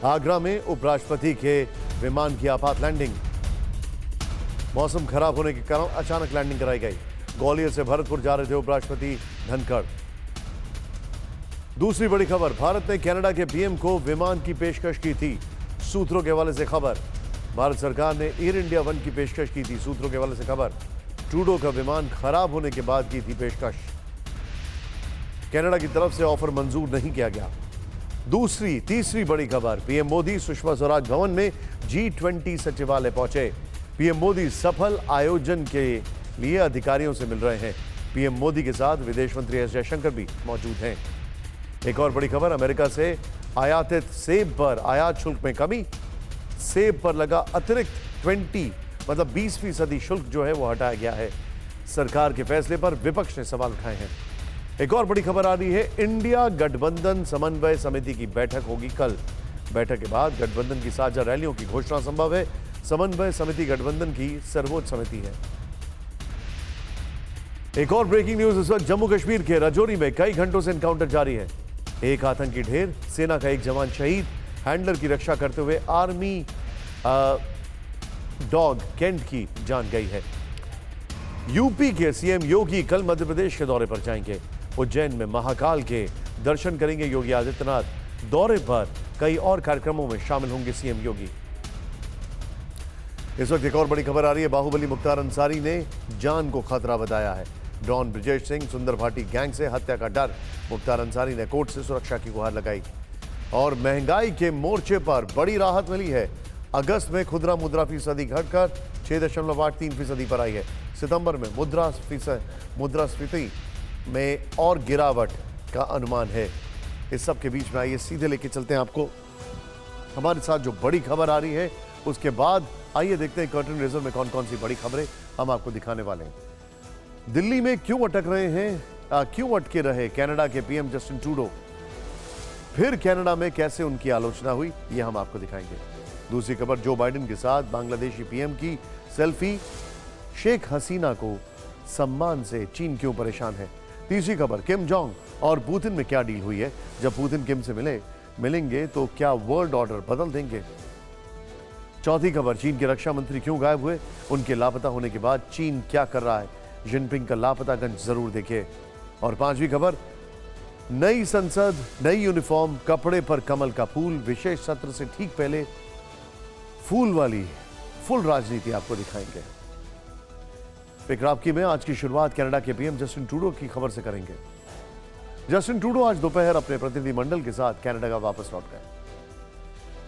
आगरा में उपराष्ट्रपति के विमान की आपात लैंडिंग। मौसम खराब होने के कारण अचानक लैंडिंग कराई गई। ग्वालियर से भरतपुर जा रहे थे उपराष्ट्रपति धनखड़। दूसरी बड़ी खबर, भारत ने कनाडा के पीएम को विमान की पेशकश की थी। सूत्रों के हवाले से खबर, भारत सरकार ने एयर इंडिया वन की पेशकश की थी। सूत्रों के हवाले से खबर, ट्रूडो का विमान खराब होने के बाद की थी पेशकश। कनाडा की तरफ से ऑफर मंजूर नहीं किया गया। तीसरी बड़ी खबर, पीएम मोदी सुषमा स्वराज भवन में G20 सचिवालय पहुंचे। पीएम मोदी सफल आयोजन के लिए अधिकारियों से मिल रहे हैं। पीएम मोदी के साथ विदेश मंत्री एस जयशंकर भी मौजूद हैं। एक और बड़ी खबर, अमेरिका से आयातित सेब पर आयात शुल्क में कमी। सेब पर लगा अतिरिक्त 20% शुल्क जो है वो हटाया गया है। सरकार के फैसले पर विपक्ष ने सवाल उठाए हैं। एक और बड़ी खबर आ रही है, इंडिया गठबंधन समन्वय समिति की बैठक होगी कल। बैठक के बाद गठबंधन की साझा रैलियों की घोषणा संभव है। समन्वय समिति गठबंधन की सर्वोच्च समिति है। एक और ब्रेकिंग न्यूज इस वक्त, जम्मू कश्मीर के राजौरी में कई घंटों से एनकाउंटर जारी है। एक आतंकी ढेर, सेना का एक जवान शहीद, हैंडलर की रक्षा करते हुए आर्मी डॉग केंट की जान गई है। यूपी के सीएम योगी कल मध्य प्रदेश के दौरे पर जाएंगे। उज्जैन में महाकाल के दर्शन करेंगे योगी आदित्यनाथ। दौरे पर कई और कार्यक्रमों में शामिल होंगे सीएम योगी। इस वक्त एक और बड़ी खबर आ रही है, बाहुबली मुख्तार अंसारी ने जान को खतरा बताया है। डॉन ब्रिजेश सिंह सुंदर भाटी गैंग से हत्या का डर, मुख्तार अंसारी ने कोर्ट से सुरक्षा की गुहार लगाई। और महंगाई के मोर्चे पर बड़ी राहत मिली है। अगस्त में खुदरा मुद्रास्फीति घटकर 6.83% पर आई है। सितंबर में मुद्रास्फीति में और गिरावट का अनुमान है। इस सब के बीच में आइए सीधे लेके चलते हैं आपको हमारे साथ जो बड़ी खबर आ रही है उसके बाद। आइए देखते हैं कर्टन रेजर में कौन कौन सी बड़ी खबरें हम आपको दिखाने वाले हैं। दिल्ली में क्यों अटके रहे कनाडा के पीएम जस्टिन ट्रूडो, फिर कनाडा में कैसे उनकी आलोचना हुई, यह हम आपको दिखाएंगे। दूसरी खबर, जो बाइडेन के साथ बांग्लादेशी पीएम की सेल्फी, शेख हसीना को सम्मान से चीन क्यों परेशान है। तीसरी खबर, किम जोंग और पुतिन में क्या डील हुई है, जब पुतिन किम से मिलेंगे तो क्या वर्ल्ड ऑर्डर बदल देंगे। चौथी खबर, चीन के रक्षा मंत्री क्यों गायब हुए, उनके लापता होने के बाद चीन क्या कर रहा है। जिनपिंग का लापतागंज जरूर देखिए। और पांचवी खबर, नई संसद, नई यूनिफॉर्म, कपड़े पर कमल का फूल, विशेष सत्र से ठीक पहले फुल राजनीति आपको दिखाएंगे। फिक्राबकी में आज की शुरुआत कनाडा के पीएम जस्टिन ट्रूडो की खबर से करेंगे। जस्टिन ट्रूडो आज दोपहर अपने प्रतिनिधिमंडल के साथ कनाडा का वापस लौट गए।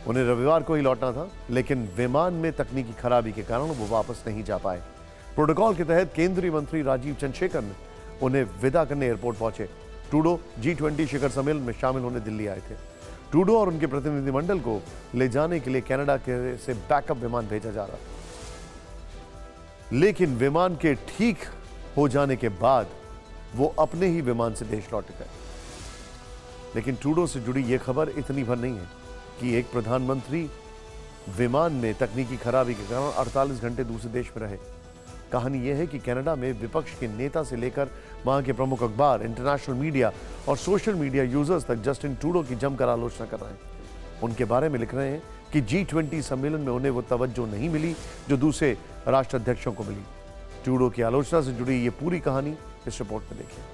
उन्हें रविवार को ही लौटना था, लेकिन विमान में तकनीकी खराबी के कारण वो वापस नहीं जा पाए। प्रोटोकॉल के तहत केंद्रीय मंत्री राजीव चंद्रशेखर ने उन्हें विदा करने एयरपोर्ट पहुंचे। ट्रूडो G20 शिखर सम्मेलन में शामिल होने दिल्ली आए थे। ट्रूडो और उनके प्रतिनिधिमंडल को ले जाने के लिए कनाडा से बैकअप विमान भेजा जा रहा था, लेकिन विमान के ठीक हो जाने के बाद वो अपने ही विमान से देश लौट गए। लेकिन ट्रूडो से जुड़ी यह खबर इतनी भर नहीं है कि एक प्रधानमंत्री विमान में तकनीकी खराबी के कारण 48 घंटे दूसरे देश में रहे। कहानी यह है कि कनाडा में विपक्ष के नेता से लेकर वहां के प्रमुख अखबार, इंटरनेशनल मीडिया और सोशल मीडिया यूजर्स तक जस्टिन ट्रूडो की जमकर आलोचना कर रहे हैं। उनके बारे में लिख रहे हैं कि G20 सम्मेलन में उन्हें वो तवज्जो नहीं मिली जो दूसरे राष्ट्राध्यक्षों को मिली। ट्रूडो की आलोचना से जुड़ी ये पूरी कहानी इस रिपोर्ट में देखिए।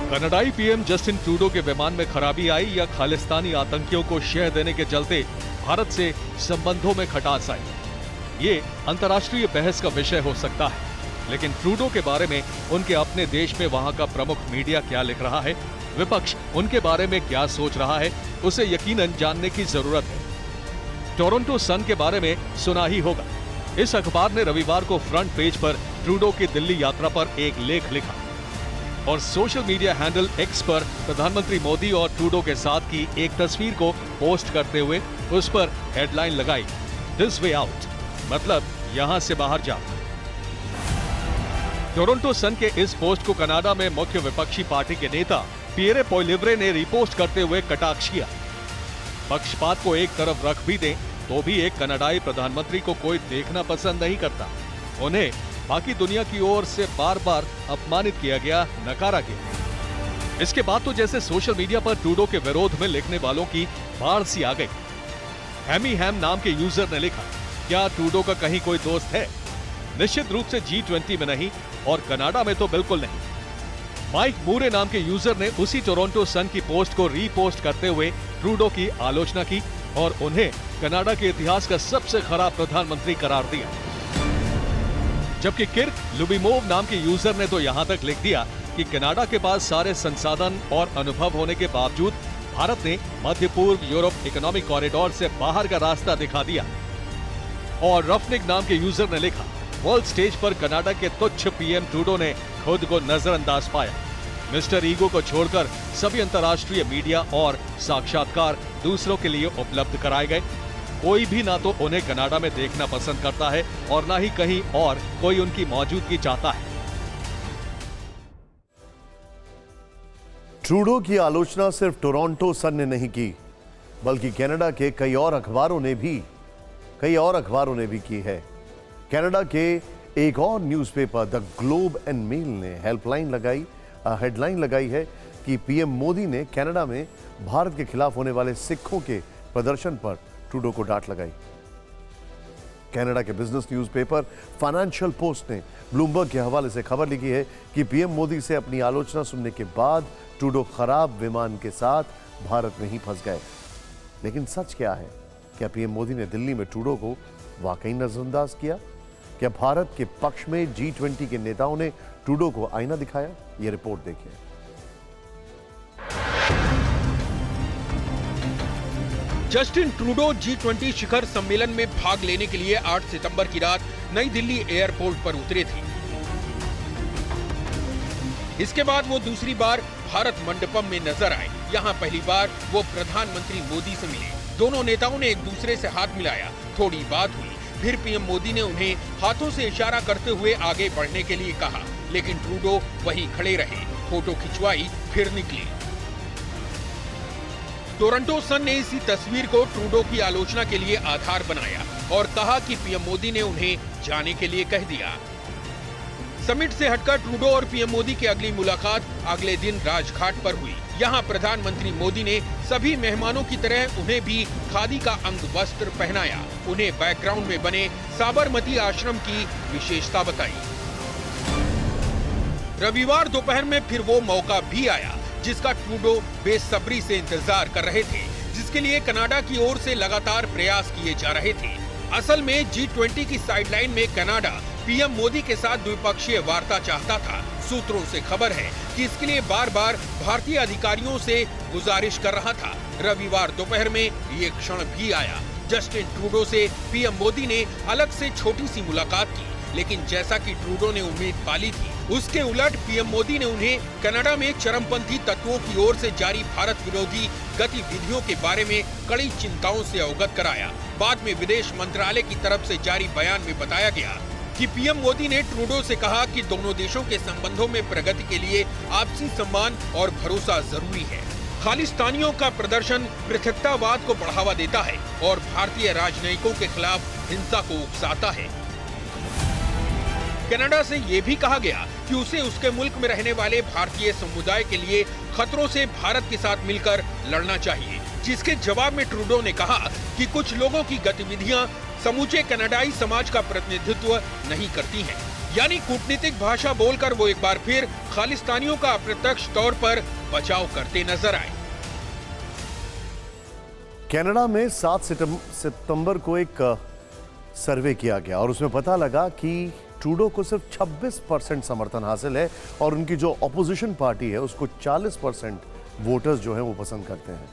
कनाडाई पीएम जस्टिन ट्रूडो के विमान में खराबी आई या खालिस्तानी आतंकियों को शह देने के चलते भारत से संबंधों में खटास आई, ये अंतर्राष्ट्रीय बहस का विषय हो सकता है। लेकिन ट्रूडो के बारे में उनके अपने देश में वहां का प्रमुख मीडिया क्या लिख रहा है, विपक्ष उनके बारे में क्या सोच रहा है, उसे यकीनन जानने की जरूरत है। टोरंटो सन के बारे में सुना ही होगा। इस अखबार ने रविवार को फ्रंट पेज पर ट्रूडो की दिल्ली यात्रा पर एक लेख लिखा और सोशल मीडिया हैंडल एक्स पर प्रधानमंत्री मोदी और ट्रूडो के साथ की एक तस्वीर को पोस्ट करते हुए उस पर हेडलाइन लगाई, दिस वे आउट, मतलब यहां से बाहर जाओ। टोरंटो सन के इस पोस्ट को कनाडा में मुख्य विपक्षी पार्टी के नेता पियरे पोइलिवरे ने रिपोस्ट करते हुए कटाक्ष किया। पक्षपात को एक तरफ रख भी दें तो भी एक कनाडाई प्रधानमंत्री को कोई देखना पसंद नहीं करता। उन्हें बाकी दुनिया की ओर से बार बार अपमानित किया गया, नकारा गया। इसके बाद तो जैसे सोशल मीडिया पर ट्रूडो के विरोध में लिखने वालों की बाढ़ सी आ गई। हैमी हैम नाम के यूजर ने लिखा, क्या ट्रूडो का कहीं कोई दोस्त है? निश्चित रूप से G20 में नहीं और कनाडा में तो बिल्कुल नहीं। माइक मूरे नाम के यूजर ने उसी टोरंटो सन की पोस्ट को रीपोस्ट करते हुए ट्रूडो की आलोचना की और उन्हें कनाडा के इतिहास का सबसे खराब प्रधानमंत्री करार दिया। जबकि किर्क लुबिमोव नाम के यूजर ने तो यहां तक लिख दिया कि कनाडा के पास सारे संसाधन और अनुभव होने के बावजूद भारत ने मध्य पूर्व यूरोप इकोनॉमिक कॉरिडोर से बाहर का रास्ता दिखा दिया। और रफनिक नाम के यूजर ने लिखा, वर्ल्ड स्टेज पर कनाडा के तुच्छ पीएम ट्रूडो ने खुद को नजरअंदाज पाया। मिस्टर ईगो को छोड़कर सभी अंतर्राष्ट्रीय मीडिया और साक्षात्कार दूसरों के लिए उपलब्ध कराए गए। कोई भी ना तो उन्हें कनाडा में देखना पसंद करता है और ना ही कहीं और कोई उनकी मौजूदगी चाहता है। ट्रूडो की आलोचना सिर्फ टोरंटो सन ने नहीं की, बल्कि कनाडा के कई और अखबारों ने भी की है। कनाडा के एक और newspaper the globe and mail ने हेडलाइन लगाई है कि पीएम मोदी ने कनाडा में भारत के खिलाफ होने वाले सिखों के प्रदर्शन पर ट्रूडो को डांट लगाई। कनाडा के बिजनेस न्यूज़पेपर फाइनेंशियल पोस्ट ने ब्लूमबर्ग के हवाले से खबर लिखी है कि पीएम मोदी से अपनी आलोचना सुनने के बाद ट्रूडो खराब विमान के साथ भारत में ही फंस गए। लेकिन सच क्या है? क्या पीएम मोदी ने दिल्ली में ट्रूडो को वाकई नजरअंदाज किया? क्या भारत के पक्ष में G20 के नेताओं ने ट्रूडो को आईना दिखाया? यह रिपोर्ट देखिए। जस्टिन ट्रूडो G20 शिखर सम्मेलन में भाग लेने के लिए 8 सितंबर की रात नई दिल्ली एयरपोर्ट पर उतरे थे। इसके बाद वो दूसरी बार भारत मंडपम में नजर आए। यहाँ पहली बार वो प्रधानमंत्री मोदी से मिले। दोनों नेताओं ने एक दूसरे से हाथ मिलाया, थोड़ी बात हुई। फिर पीएम मोदी ने उन्हें हाथों से इशारा करते हुए आगे बढ़ने के लिए कहा, लेकिन ट्रूडो वहीं खड़े रहे। फोटो खिंचवाई, फिर निकले। टोरंटो सन ने इसी तस्वीर को ट्रूडो की आलोचना के लिए आधार बनाया और कहा कि पीएम मोदी ने उन्हें जाने के लिए कह दिया। समिट से हटकर ट्रूडो और पीएम मोदी की अगली मुलाकात अगले दिन राजघाट पर हुई। यहाँ प्रधानमंत्री मोदी ने सभी मेहमानों की तरह उन्हें भी खादी का अंग वस्त्र पहनाया। उन्हें बैकग्राउंड में बने साबरमती आश्रम की विशेषता बताई। रविवार दोपहर में फिर वो मौका भी आया जिसका ट्रूडो बेसब्री से इंतजार कर रहे थे, जिसके लिए कनाडा की ओर से लगातार प्रयास किए जा रहे थे। असल में G20 की साइडलाइन में कनाडा पीएम मोदी के साथ द्विपक्षीय वार्ता चाहता था। सूत्रों से खबर है कि इसके लिए बार बार भारतीय अधिकारियों से गुजारिश कर रहा था। रविवार दोपहर में ये क्षण भी आया। जस्टिन ट्रूडो से पीएम मोदी ने अलग से छोटी सी मुलाकात की, लेकिन जैसा कि ट्रूडो ने उम्मीद पाली थी, उसके उलट पीएम मोदी ने उन्हें कनाडा में चरमपंथी तत्वों की ओर से जारी भारत विरोधी गतिविधियों के बारे में कड़ी चिंताओं से अवगत कराया। बाद में विदेश मंत्रालय की तरफ से जारी बयान में बताया गया कि पीएम मोदी ने ट्रूडो से कहा कि दोनों देशों के संबंधों में प्रगति के लिए आपसी सम्मान और भरोसा जरूरी है। खालिस्तानियों का प्रदर्शन पृथकतावाद को बढ़ावा देता है और भारतीय राजनयिकों के खिलाफ हिंसा को उकसाता है। कनाडा से ये भी कहा गया कि उसे उसके मुल्क में रहने वाले भारतीय समुदाय के लिए खतरों से भारत के साथ मिलकर लड़ना चाहिए, जिसके जवाब में ट्रूडो ने कहा कि कुछ लोगों की गतिविधियां समूचे कनाडाई समाज का प्रतिनिधित्व नहीं करती हैं। यानी कूटनीतिक भाषा बोलकर वो एक बार फिर खालिस्तानियों का अप्रत्यक्ष तौर पर बचाव करते नजर आए। कनाडा में 7 सितंबर को एक सर्वे किया गया और उसमें पता लगा कि ट्रूडो को सिर्फ 26% समर्थन हासिल है और उनकी जो ऑपोजिशन पार्टी है उसको 40% वोटर्स जो हैं वो पसंद करते हैं।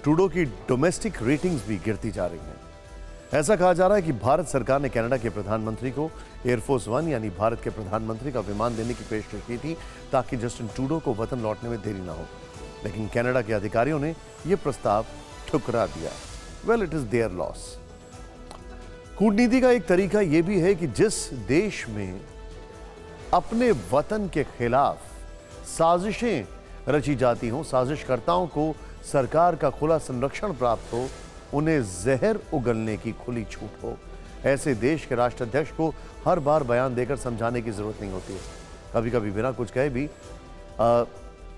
ट्रूडो की डोमेस्टिक रेटिंग्स भी गिरती जा रही हैं। ऐसा कहा जा रहा है कि भारत सरकार ने कनाडा के प्रधानमंत्री को एयरफोर्स 1 यानी भारत के प्रधानमंत्री का विमान देने की पेशकश की थी ताकि जस्टिन ट्रूडो को वतन लौटने में देरी ना हो, लेकिन कनाडा के अधिकारियों ने यह प्रस्ताव ठुकरा दिया। Well, it is there loss. कूटनीति का एक तरीका यह भी है कि जिस देश में अपने वतन के खिलाफ साजिशें रची जाती हों, साजिशकर्ताओं को सरकार का खुला संरक्षण प्राप्त हो, उन्हें जहर उगलने की खुली छूट हो। ऐसे देश के राष्ट्राध्यक्ष को हर बार बयान देकर समझाने की जरूरत नहीं होती है। कभी कभी बिना कुछ कहे भी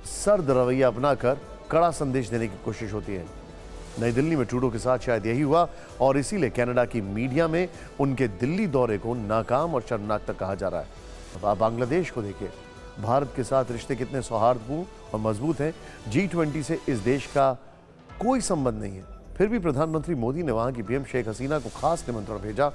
सर्द रवैया अपनाकर कड़ा संदेश देने की कोशिश होती है। नई दिल्ली में ट्रूडो के साथ शायद यही हुआ और इसीलिए कनाडा की मीडिया में उनके दिल्ली दौरे को नाकाम और शर्मनाक तक कहा जा रहा है। अब आप बांग्लादेश को देखिए, भारत के साथ रिश्ते कितने सौहार्दपूर्ण और मजबूत हैं। G20 से इस देश का कोई संबंध नहीं है, फिर भी प्रधानमंत्री मोदी ने वहां की पीएम शेख हसीना को खास निमंत्रण भेजा।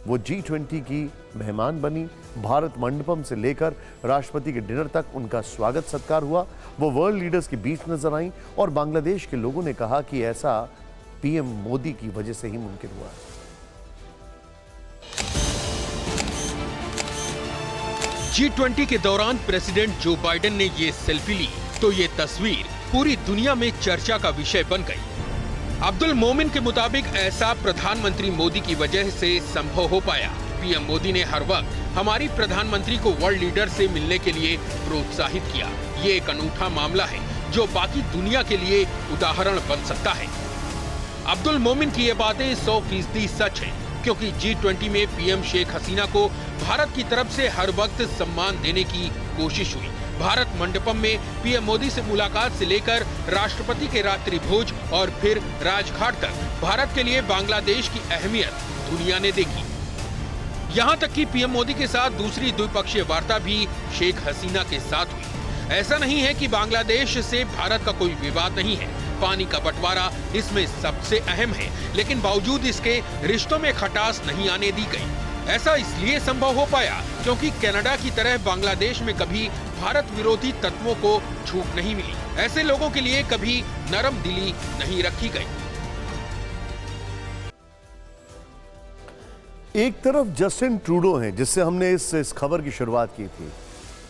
वो G20 की मेहमान बनी। भारत मंडपम से लेकर राष्ट्रपति के डिनर तक उनका स्वागत सत्कार हुआ। वो वर्ल्ड लीडर्स के बीच नजर आई और बांग्लादेश के लोगों ने कहा कि ऐसा पीएम मोदी की वजह से ही मुमकिन हुआ है। G20 के दौरान प्रेसिडेंट जो बाइडेन ने ये सेल्फी ली तो ये तस्वीर पूरी दुनिया में चर्चा का विषय बन गई। अब्दुल मोमिन के मुताबिक ऐसा प्रधानमंत्री मोदी की वजह से संभव हो पाया। पीएम मोदी ने हर वक्त हमारी प्रधानमंत्री को वर्ल्ड लीडर से मिलने के लिए प्रोत्साहित किया। ये एक अनूठा मामला है जो बाकी दुनिया के लिए उदाहरण बन सकता है। अब्दुल मोमिन की ये बातें 100% सच हैं, क्योंकि G20 में पीएम शेख हसीना को भारत की तरफ से हर वक्त सम्मान देने की कोशिश हुई। भारत मंडपम में पीएम मोदी से मुलाकात से लेकर राष्ट्रपति के रात्रि भोज और फिर राजघाट तक भारत के लिए बांग्लादेश की अहमियत दुनिया ने देखी। यहाँ तक कि पीएम मोदी के साथ दूसरी द्विपक्षीय वार्ता भी शेख हसीना के साथ हुई। ऐसा नहीं है कि बांग्लादेश से भारत का कोई विवाद नहीं है, पानी का बंटवारा इसमें सबसे अहम है, लेकिन बावजूद इसके रिश्तों में खटास नहीं आने दी गई। ऐसा इसलिए संभव हो पाया क्योंकि कनाडा की तरह बांग्लादेश में कभी भारत विरोधी तत्वों को छूट नहीं मिली। ऐसे लोगों के लिए कभी नरम दिली नहीं रखी गई। एक तरफ जस्टिन ट्रूडो हैं, जिससे हमने इस खबर की शुरुआत की थी,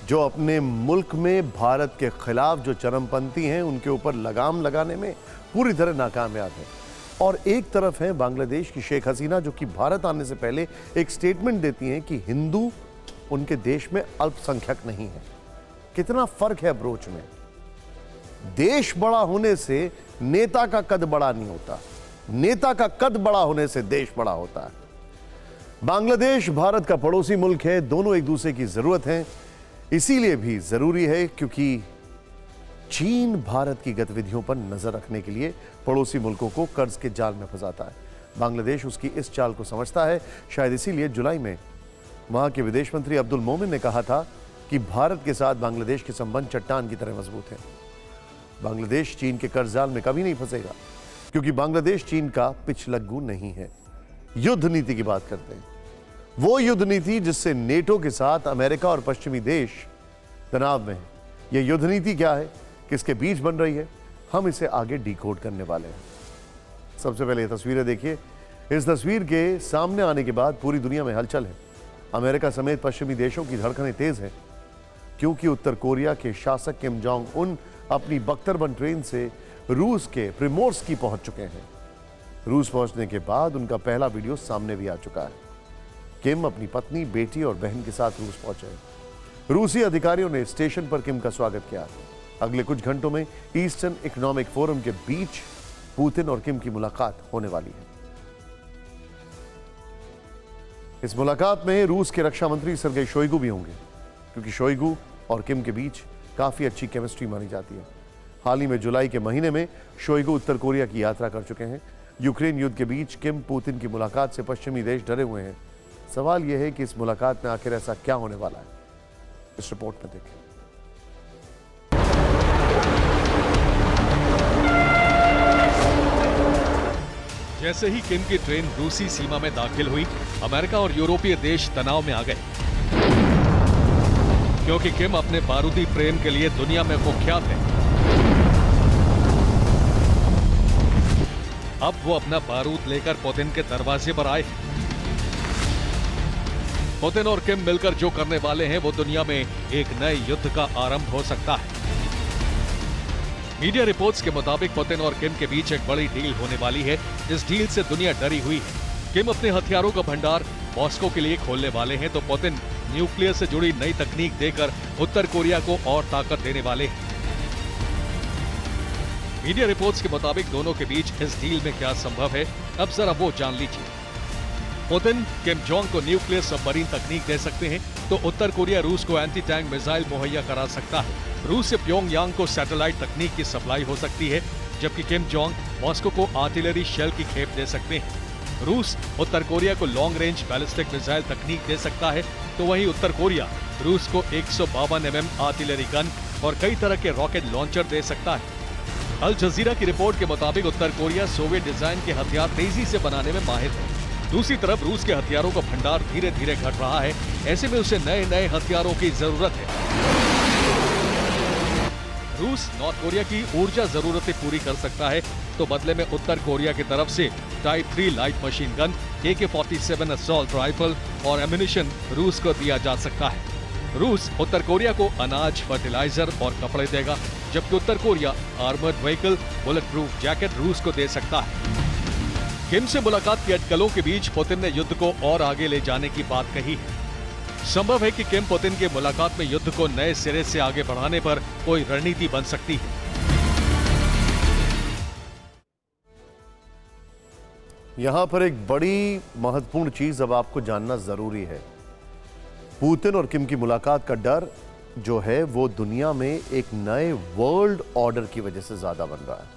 जो अपने मुल्क में भारत के खिलाफ जो चरमपंथी हैं उनके ऊपर लगाम लगाने में पूरी तरह नाकामयाब है। और एक तरफ है बांग्लादेश की शेख हसीना, जो कि भारत आने से पहले एक स्टेटमेंट देती हैं कि हिंदू उनके देश में अल्पसंख्यक नहीं है। कितना फर्क है अप्रोच में। देश बड़ा होने से नेता का कद बड़ा नहीं होता, नेता का कद बड़ा होने से देश बड़ा होता है। बांग्लादेश भारत का पड़ोसी मुल्क है, दोनों एक दूसरे की जरूरत है। इसीलिए भी जरूरी है क्योंकि चीन भारत की गतिविधियों पर नजर रखने के लिए पड़ोसी मुल्कों को कर्ज के जाल में फंसाता है। बांग्लादेश उसकी इस चाल को समझता है। शायद इसीलिए जुलाई में वहां के विदेश मंत्री अब्दुल मोमिन ने कहा था कि भारत के साथ बांग्लादेश के संबंध चट्टान की तरह मजबूत है। बांग्लादेश चीन के कर्ज जाल में कभी नहीं फंसेगा, क्योंकि बांग्लादेश चीन का पिछलग्गू नहीं है। युद्ध नीति की बात करते हैं, वो युद्ध नीति जिससे नेटो के साथ अमेरिका और पश्चिमी देश तनाव में है। यह युद्ध नीति क्या है, किसके बीच बन रही है, हम इसे आगे डिकोड करने वाले हैं। सबसे पहले ये तस्वीरें देखिए। इस तस्वीर के सामने आने के बाद पूरी दुनिया में हलचल है। अमेरिका समेत पश्चिमी देशों की धड़कनें तेज हैं, क्योंकि उत्तर कोरिया के शासक किम जोंग उन अपनी बख्तरबंद ट्रेन से रूस के प्रिमोर्स्की पहुंच चुके हैं। रूस पहुंचने के बाद उनका पहला वीडियो सामने भी आ चुका है। किम अपनी पत्नी, बेटी और बहन के साथ रूस पहुंचे। रूसी अधिकारियों ने स्टेशन पर किम का स्वागत किया। अगले कुछ घंटों में ईस्टर्न इकोनॉमिक फोरम के बीच पुतिन और किम की मुलाकात होने वाली है। इस मुलाकात में रूस के रक्षा मंत्री सर्गेई शोइगु भी होंगे, क्योंकि शोइगु और किम के बीच काफी अच्छी केमिस्ट्री मानी जाती है। हाल ही में जुलाई के महीने में शोइगु उत्तर कोरिया की यात्रा कर चुके हैं। यूक्रेन युद्ध के बीच किम पुतिन की मुलाकात से पश्चिमी देश डरे हुए हैं। सवाल यह है कि इस मुलाकात में आखिर ऐसा क्या होने वाला है, इस रिपोर्ट में देखें। जैसे ही किम की ट्रेन रूसी सीमा में दाखिल हुई, अमेरिका और यूरोपीय देश तनाव में आ गए, क्योंकि किम अपने बारूदी प्रेम के लिए दुनिया में कुख्यात है। अब वो अपना बारूद लेकर पुतिन के दरवाजे पर आए। पुतिन और किम मिलकर जो करने वाले हैं वो दुनिया में एक नए युद्ध का आरंभ हो सकता है। मीडिया रिपोर्ट्स के मुताबिक पुतिन और किम के बीच एक बड़ी डील होने वाली है। इस डील से दुनिया डरी हुई है। किम अपने हथियारों का भंडार मॉस्को के लिए खोलने वाले हैं, तो पुतिन न्यूक्लियर से जुड़ी नई तकनीक देकर उत्तर कोरिया को और ताकत देने वाले हैं। मीडिया रिपोर्ट्स के मुताबिक दोनों के बीच इस डील में क्या संभव है, अब जरा वो जान लीजिए। पुतिन किम जोंग को न्यूक्लियर सबमरीन तकनीक दे सकते हैं, तो उत्तर कोरिया रूस को एंटी टैंक मिसाइल मुहैया करा सकता है। रूस से प्योंगयांग को सैटेलाइट तकनीक की सप्लाई हो सकती है, जबकि किम जोंग मॉस्को को आर्टिलरी शेल की खेप दे सकते हैं। रूस उत्तर कोरिया को लॉन्ग रेंज बैलिस्टिक मिसाइल तकनीक दे सकता है, तो वहीं उत्तर कोरिया रूस को 152 mm आर्टिलरी गन और कई तरह के रॉकेट लॉन्चर दे सकता है। अल जजीरा की रिपोर्ट के मुताबिक उत्तर कोरिया सोवियत डिजाइन के हथियार तेजी से बनाने में माहिर है। दूसरी तरफ रूस के हथियारों का भंडार धीरे धीरे घट रहा है, ऐसे में उसे नए नए हथियारों की जरूरत है। रूस नॉर्थ कोरिया की ऊर्जा जरूरतें पूरी कर सकता है, तो बदले में उत्तर कोरिया की तरफ से type 3 light machine gun, AK-47 assault rifle और एम्यूनिशन रूस को दिया जा सकता है। रूस उत्तर कोरिया को अनाज, फर्टिलाइजर और कपड़े देगा, जबकि उत्तर Korea armoured vehicle, bullet proof jacket रूस को दे सकता है। किम से मुलाकात की अटकलों के बीच पुतिन ने युद्ध को और आगे ले जाने की बात कही है। संभव है कि किम पुतिन की मुलाकात में युद्ध को नए सिरे से आगे बढ़ाने पर कोई रणनीति बन सकती है। यहां पर एक बड़ी महत्वपूर्ण चीज अब आपको जानना जरूरी है। पुतिन और किम की मुलाकात का डर जो है वो दुनिया में एक नए वर्ल्ड ऑर्डर की वजह से ज्यादा बन रहा है।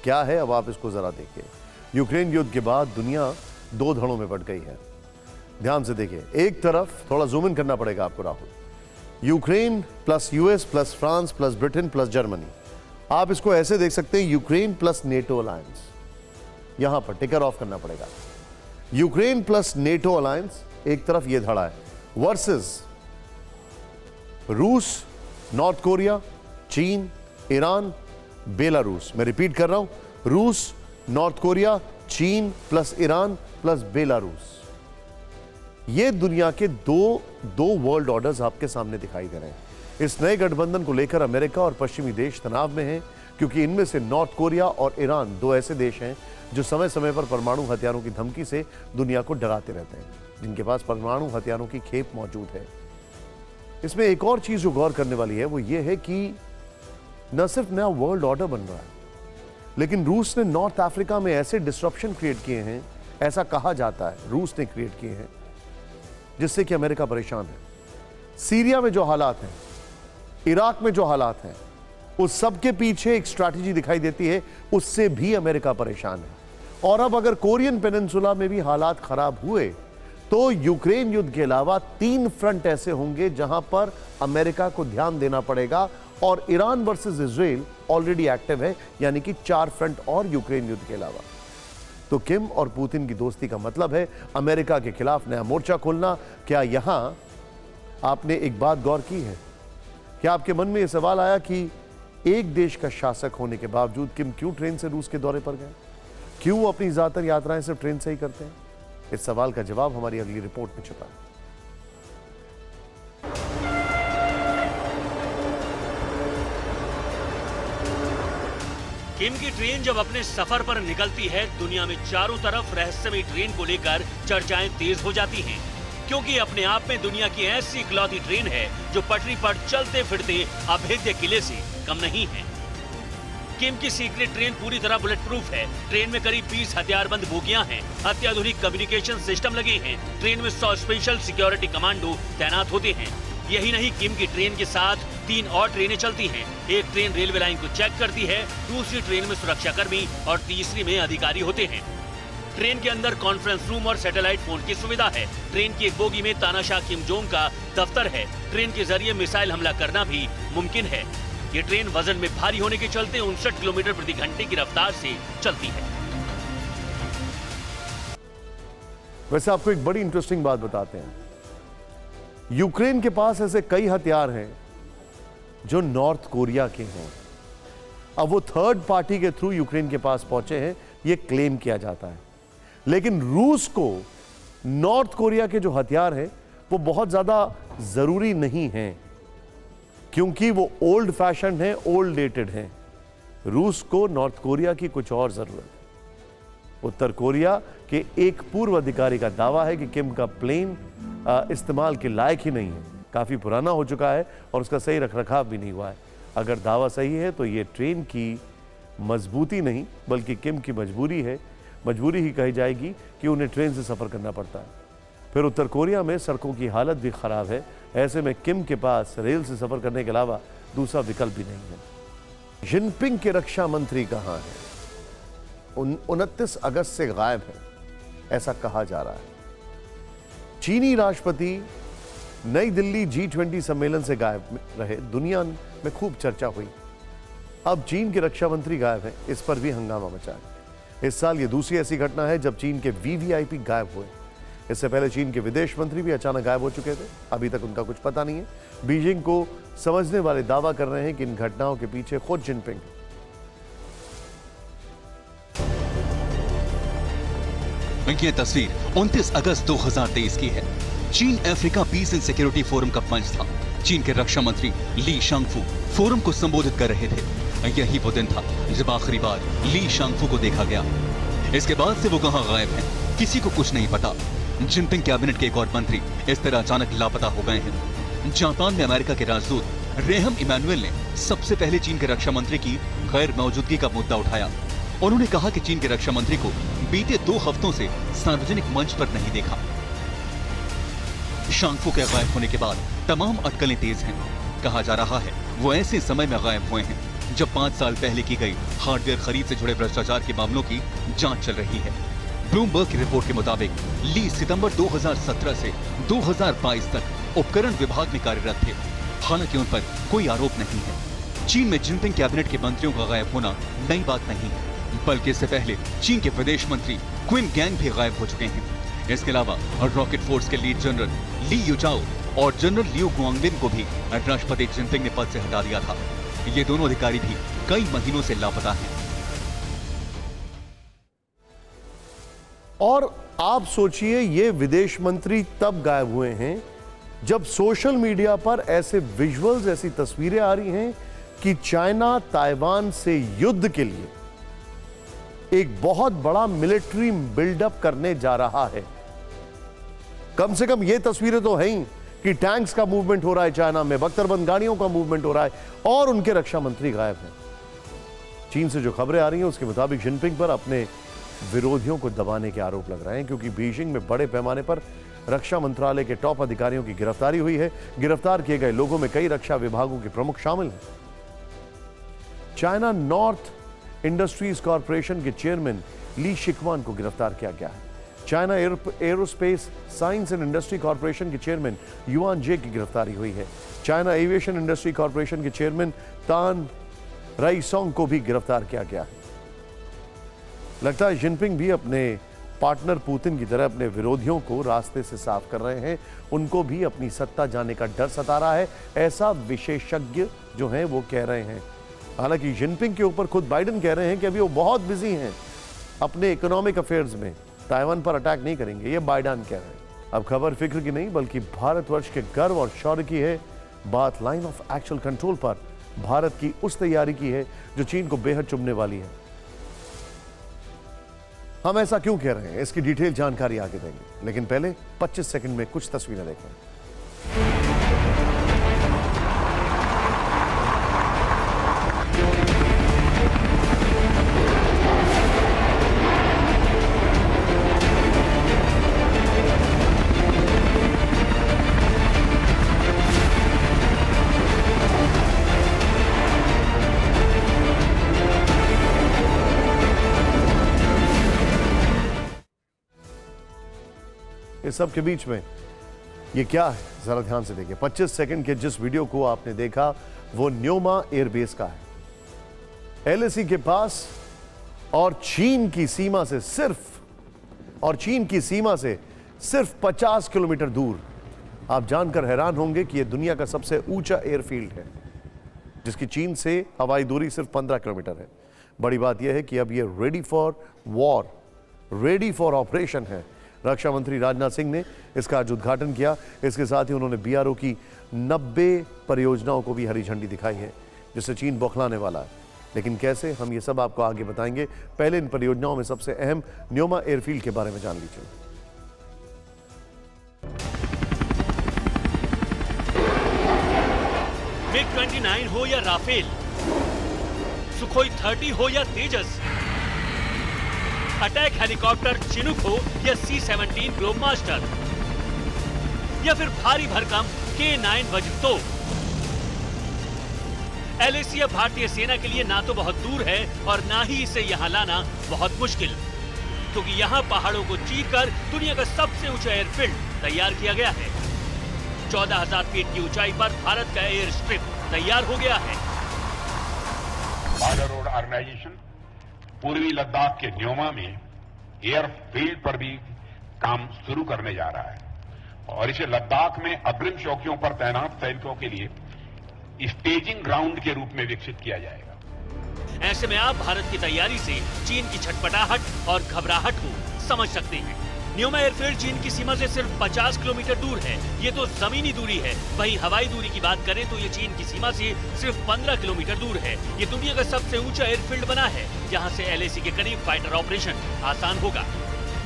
क्या है, अब आप इसको जरा देखिए। यूक्रेन युद्ध के बाद दुनिया दो धड़ों में बट गई है। ध्यान से देखिए, एक तरफ थोड़ा जूम इन करना पड़ेगा आपको Rahul, Ukraine plus US plus France plus Britain plus Germany. आप इसको ऐसे देख सकते हैं, यूक्रेन प्लस नेटो अलायंस। यहां पर टिकर ऑफ करना पड़ेगा। यूक्रेन प्लस नेटो अलायंस एक तरफ ये धड़ा है, वर्सेस रूस, नॉर्थ कोरिया, चीन, ईरान, बेलारूस। मैं रिपीट कर रहा हूं, रूस, नॉर्थ कोरिया, चीन प्लस ईरान प्लस बेलारूस। ये दुनिया के दो वर्ल्ड ऑर्डर्स आपके सामने दिखाई दे रहे हैं। इस नए गठबंधन को लेकर अमेरिका और पश्चिमी देश तनाव में हैं, क्योंकि इनमें से नॉर्थ कोरिया और ईरान दो ऐसे देश हैं जो समय समय पर परमाणु हथियारों की धमकी से दुनिया को डराते रहते हैं, जिनके पास परमाणु हथियारों की खेप मौजूद है। इसमें एक और चीज जो गौर करने वाली है वो ये है कि न सिर्फ नया वर्ल्ड ऑर्डर बन रहा है, लेकिन रूस ने नॉर्थ अफ्रीका में ऐसे डिस्ट्रप्शन क्रिएट किए हैं, ऐसा कहा जाता है रूस ने क्रिएट किए हैं, जिससे कि अमेरिका परेशान है। सीरिया में जो हालात हैं, इराक में जो हालात हैं, उस सब के पीछे एक स्ट्रैटेजी दिखाई देती है, उससे भी अमेरिका परेशान है। और अब अगर कोरियन पेनिनसुला में भी हालात खराब हुए तो यूक्रेन युद्ध के अलावा 3 फ्रंट ऐसे होंगे जहां पर अमेरिका को ध्यान देना पड़ेगा, और Iran versus Israel already active है, यानी कि 4 फ्रंट और यूक्रेन युद्ध के अलावा। तो किम और पुतिन की दोस्ती का मतलब है अमेरिका के खिलाफ नया मोर्चा खोलना। क्या यहां आपने एक बात गौर की है? क्या आपके मन में यह सवाल आया कि एक देश का शासक होने के बावजूद किम क्यों ट्रेन से रूस के दौरे पर गए? क्यों वो अपनी ज्यादातर यात्राएं सिर्फ ट्रेन से ही करते हैं? इस सवाल का जवाब हमारी अगली रिपोर्ट में छुपा है। किम की ट्रेन जब अपने सफर पर निकलती है, दुनिया में चारों तरफ रहस्यमयी ट्रेन को लेकर चर्चाएं तेज हो जाती हैं, क्योंकि अपने आप में दुनिया की ऐसी इकलौती ट्रेन है जो पटरी पर चलते फिरते अभेद्य किले से कम नहीं है। किम की सीक्रेट ट्रेन पूरी तरह बुलेट प्रूफ है। ट्रेन में करीब 20 हथियारबंद बोगियां हैं, अत्याधुनिक कम्युनिकेशन सिस्टम लगे हैं। ट्रेन में 100 स्पेशल सिक्योरिटी कमांडो तैनात होते हैं। यही नहीं, किम की ट्रेन के साथ 3 और ट्रेनें चलती हैं। एक ट्रेन रेलवे लाइन को चेक करती है, दूसरी ट्रेन में सुरक्षाकर्मी और तीसरी में अधिकारी होते हैं। ट्रेन के अंदर कॉन्फ्रेंस रूम और सैटेलाइट फोन की सुविधा है। ट्रेन की एक बोगी में तानाशाह किम जोंग का दफ्तर है। ट्रेन के जरिए मिसाइल हमला करना भी मुमकिन है। ये ट्रेन वजन में भारी होने के चलते 59 किलोमीटर प्रति घंटे की रफ्तार से चलती है। वैसे आपको एक बड़ी इंटरेस्टिंग बात बताते हैं। यूक्रेन के पास ऐसे कई हथियार हैं जो नॉर्थ कोरिया के हैं। अब वो थर्ड पार्टी के थ्रू यूक्रेन के पास पहुंचे हैं, ये क्लेम किया जाता है। लेकिन रूस को नॉर्थ कोरिया के जो हथियार हैं वो बहुत ज्यादा जरूरी नहीं हैं, क्योंकि वो ओल्ड फैशन है, ओल्ड डेटेड है। रूस को नॉर्थ कोरिया की कुछ और जरूरत है। उत्तर कोरिया के एक पूर्व अधिकारी का दावा है कि किम का प्लेन इस्तेमाल के लायक ही नहीं है, काफी पुराना हो चुका है और उसका सही रखरखाव भी नहीं हुआ है। अगर दावा सही है तो ये ट्रेन की मजबूती नहीं बल्कि किम की मजबूरी है, मजबूरी ही कही जाएगी कि उन्हें ट्रेन से सफ़र करना पड़ता है। फिर उत्तर कोरिया में सड़कों की हालत भी ख़राब है। ऐसे में किम के पास रेल से सफ़र करने के अलावा दूसरा विकल्प भी नहीं है। जिनपिंग के रक्षा मंत्री कहाँ हैं? 29 अगस्त से गायब है, ऐसा कहा जा रहा है। चीनी राष्ट्रपति नई दिल्ली G20 सम्मेलन से गायब रहे। दुनिया में खूब चर्चा हुई। अब चीन के रक्षा मंत्री गायब हैं, इस पर भी हंगामा मचा है। इस साल ये दूसरी ऐसी घटना है जब चीन के VVIP गायब हुए। इससे पहले चीन के विदेश मंत्री भी अचानक गायब हो चुके थे। अभी तक उनका कुछ पता नहीं है। बीजिंग को समझने वाले दावा कर रहे हैं कि इन घटनाओं के पीछे खुद जिनपिंग। ये तस्वीर 29 अगस्त 2023 की है। चीन Africa peace and security forum का मंच था। चीन के रक्षा मंत्री ली शांगफू फोरम को संबोधित कर रहे थे। यही वो दिन था जब आखिरी बार ली शांगफू को देखा गया। इसके बाद से वो कहां गायब हैं, किसी को कुछ नहीं पता। जिनपिंग कैबिनेट के एक और मंत्री इस तरह अचानक लापता हो गए हैं। जापान में अमेरिका के राजदूत रेहम इमैनुअल ने सबसे पहले चीन के रक्षा मंत्री की गैर मौजूदगी का मुद्दा उठाया। उन्होंने कहा कि चीन के रक्षा मंत्री को बीते 2 हफ्तों से सार्वजनिक मंच पर नहीं देखा। शांगफू के गायब होने के बाद तमाम अटकलें तेज हैं। कहा जा रहा है वो ऐसे समय में गायब हुए हैं जब 5 साल पहले की गई हार्डवेयर खरीद से जुड़े भ्रष्टाचार के मामलों की जांच चल रही है। ब्लूमबर्ग की रिपोर्ट के मुताबिक ली सितंबर 2017 से 2022 तक उपकरण विभाग में कार्यरत थे। हालांकि उन पर कोई आरोप नहीं है। चीन में जिनपिंग कैबिनेट के मंत्रियों का गायब होना नई बात नहीं है, बल्कि इससे पहले चीन के विदेश मंत्री क्विन गैंग भी गायब हो चुके हैं। इसके अलावा रॉकेट फोर्स के लीड जनरल ली युचाओ और जनरल लियू गुआंगलिन को भी राष्ट्रपति जिनपिंग ने पद से हटा दिया था। ये दोनों अधिकारी भी कई महीनों से लापता हैं। और आप सोचिए, ये विदेश मंत्री तब गायब हुए हैं जब सोशल मीडिया पर ऐसे विजुअल्स, ऐसी तस्वीरें आ रही हैं कि चाइना ताइवान से युद्ध के लिए एक बहुत बड़ा मिलिट्री बिल्डअप करने जा रहा है। कम से कम ये तस्वीरें तो हैं ही कि टैंक्स का मूवमेंट हो रहा है चाइना में, बख्तरबंद गाड़ियों का मूवमेंट हो रहा है और उनके रक्षा मंत्री गायब हैं। चीन से जो खबरें आ रही हैं उसके मुताबिक जिनपिंग पर अपने विरोधियों को दबाने के आरोप लग रहे हैं, क्योंकि बीजिंग में बड़े पैमाने पर रक्षा मंत्रालय के टॉप अधिकारियों की गिरफ्तारी हुई है। गिरफ्तार किए गए लोगों में कई रक्षा विभागों के प्रमुख शामिल हैं। चाइना नॉर्थ इंडस्ट्रीज कॉरपोरेशन के चेयरमैन ली शिकवान को गिरफ्तार किया गया है। China aerospace science and industry corporation के चेयरमैन युआन जे की गिरफ्तारी हुई है। चाइना एविएशन इंडस्ट्री कॉरपोरेशन के चेयरमैन तान राइसोंग को भी गिरफ्तार किया गया है। लगता है जिनपिंग भी अपने पार्टनर पुतिन की तरह अपने विरोधियों को रास्ते से साफ कर रहे हैं। उनको भी अपनी सत्ता जाने का डर सता रहा है, ऐसा विशेषज्ञ जो हैं वो कह रहे हैं। हालांकि जिनपिंग के ऊपर खुद बाइडेन कह रहे हैं कि अभी वो बहुत बिजी हैं अपने इकोनॉमिक अफेयर्स में, ताइवान पर अटैक नहीं करेंगे, ये बाइडेन कह रहे हैं। अब खबर फिक्र की नहीं बल्कि भारतवर्ष के गर्व और शौर्य की है। बात लाइन ऑफ एक्चुअल कंट्रोल पर भारत की उस तैयारी की है जो चीन को बेहद चुभने वाली है। हम ऐसा क्यों कह रहे हैं, इसकी डिटेल जानकारी आगे देंगे, लेकिन पहले 25 सेकंड में कुछ तस्वीरें देखें। इस सब के बीच में ये क्या है, जरा ध्यान से देखिए। 25 सेकंड के जिस वीडियो को आपने देखा वो न्योमा एयरबेस का है, एलएसी के पास, और चीन की सीमा से सिर्फ 50 किलोमीटर दूर। आप जानकर हैरान होंगे कि यह दुनिया का सबसे ऊंचा एयरफील्ड है, जिसकी चीन से हवाई दूरी सिर्फ 15 किलोमीटर है। बड़ी बात यह है कि अब यह ready for war, ready for operation है। रक्षा मंत्री राजनाथ सिंह ने इसका आज उद्घाटन किया। इसके साथ ही उन्होंने बीआरओ की 90 परियोजनाओं को भी हरी झंडी दिखाई है, जिससे चीन बौखलाने वाला है। लेकिन कैसे, हम ये सब आपको आगे बताएंगे। पहले इन परियोजनाओं में सबसे अहम न्योमा एयरफील्ड के बारे में जान लीजिए। MiG-29 हो या राफेल, सुखोई 30 हो या तेजस, अटैक हेलीकॉप्टर चिनूक हो या C-17 ग्लोबमास्टर या फिर भारी भरकम K9 वज्रतोप, LAC अब भारतीय सेना के लिए ना तो बहुत दूर है और ना ही इसे यहाँ लाना बहुत मुश्किल, क्योंकि यहाँ पहाड़ों को चीरकर दुनिया का सबसे ऊंचा एयरफील्ड तैयार किया गया है। 14,000 फीट की ऊंचाई पर भारत का एयर स्ट्रिप तैयार हो गया है। बॉर्डर रोड ऑर्गेनाइजेशन पूर्वी लद्दाख के न्योमा में एयरफील्ड पर भी काम शुरू करने जा रहा है और इसे लद्दाख में अग्रिम चौकियों पर तैनात सैनिकों के लिए स्टेजिंग ग्राउंड के रूप में विकसित किया जाएगा। ऐसे में आप भारत की तैयारी से चीन की छटपटाहट और घबराहट को समझ सकते हैं। न्योमा एयरफील्ड चीन की सीमा से सिर्फ 50 किलोमीटर दूर है। ये तो जमीनी दूरी है। वहीं हवाई दूरी की बात करें तो ये चीन की सीमा से सिर्फ 15 किलोमीटर दूर है। ये दुनिया का सबसे ऊंचा एयरफील्ड बना है, जहां से LAC के करीब फाइटर ऑपरेशन आसान होगा।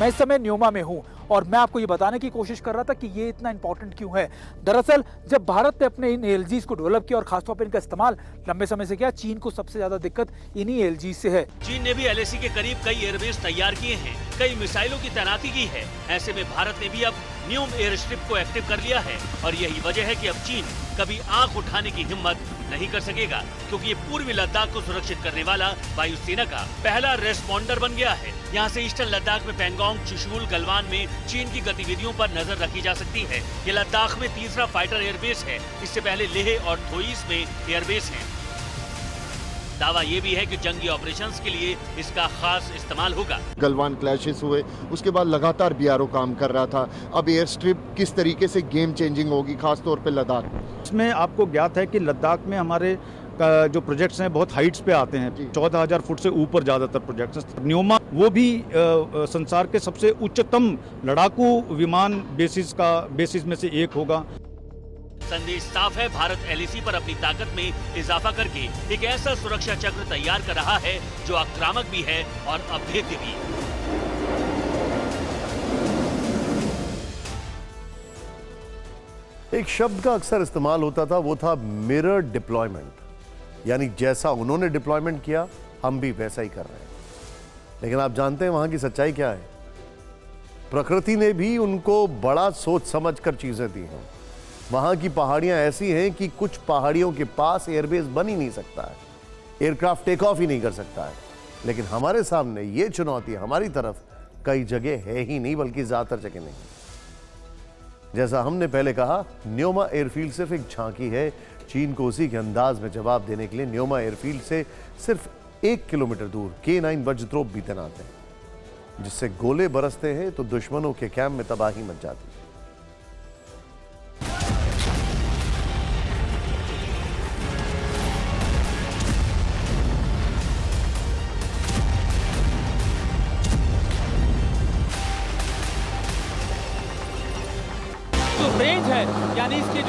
मैं इस समय न्योमा में हूं और मैं आपको ये बताने की कोशिश कर रहा था कि ये इतना इंपॉर्टेंट क्यों है। दरअसल जब भारत ने अपने इन ALGs को डेवलप किया और खासतौर पर इनका इस्तेमाल लंबे समय से किया, चीन को सबसे ज्यादा दिक्कत इन्हीं ALGs से है। चीन ने भी LAC के करीब कई एयरबेस तैयार किए हैं, कई मिसाइलों की तैनाती की है। ऐसे में भारत ने भी अब न्योम एयर स्ट्रिप को एक्टिव कर लिया है और यही वजह है कि अब चीन कभी आंख उठाने की हिम्मत नहीं कर सकेगा, क्योंकि ये पूर्वी लद्दाख को सुरक्षित करने वाला वायुसेना का पहला रेस्पॉन्डर बन गया है। यहाँ से ईस्टर्न लद्दाख में पैंगोंग, चुशूल, गलवान में चीन की गतिविधियों पर नजर रखी जा सकती है। ये लद्दाख में तीसरा फाइटर एयरबेस है। इससे पहले लेह और थोइस में एयरबेस है। दावा ये भी है कि जंगी ऑपरेशंस के लिए इसका खास इस्तेमाल होगा। गलवान क्लैशेस हुए, उसके बाद लगातार BRO काम कर रहा था। अब एयर स्ट्रिप किस तरीके से गेम चेंजिंग होगी, खास तौर पे लद्दाख। इसमें आपको ज्ञात है कि लद्दाख में हमारे जो प्रोजेक्ट्स हैं बहुत हाइट्स पे आते हैं, 14,000 फुट से ऊपर ज़्यादातर प्रोजेक्ट्स। न्योमा वो भी संसार के सबसे उच्चतम लड़ाकू विमान बेसिस में से एक होगा। संदेश साफ है, भारत LAC पर अपनी ताकत में इजाफा करके एक ऐसा सुरक्षा चक्र तैयार कर रहा है जो आक्रामक भी है और अभेद्य भी। एक शब्द का अक्सर इस्तेमाल होता था, वो था मिरर डिप्लॉयमेंट, यानी जैसा उन्होंने डिप्लॉयमेंट किया हम भी वैसा ही कर रहे हैं। लेकिन आप जानते हैं वहां की सच्चाई क्या है? प्रकृति ने भी उनको बड़ा सोच समझ कर चीजें दी हैं। वहां की पहाड़ियां ऐसी हैं कि कुछ पहाड़ियों के पास एयरबेस बन ही नहीं सकता है, एयरक्राफ्ट टेक ऑफ ही नहीं कर सकता है। लेकिन हमारे सामने ये चुनौती हमारी तरफ कई जगह है ही नहीं, बल्कि ज्यादातर जगह नहीं। जैसा हमने पहले कहा, न्योमा एयरफील्ड सिर्फ एक झांकी है। चीन को उसी के अंदाज में जवाब देने के लिए न्योमा एयरफील्ड से सिर्फ 1 किलोमीटर दूर K9 वज्रतोप भी तैनात है, जिससे गोले बरसते हैं तो दुश्मनों के कैंप में तबाही मच जाती है। रेंज है, यानी इसकी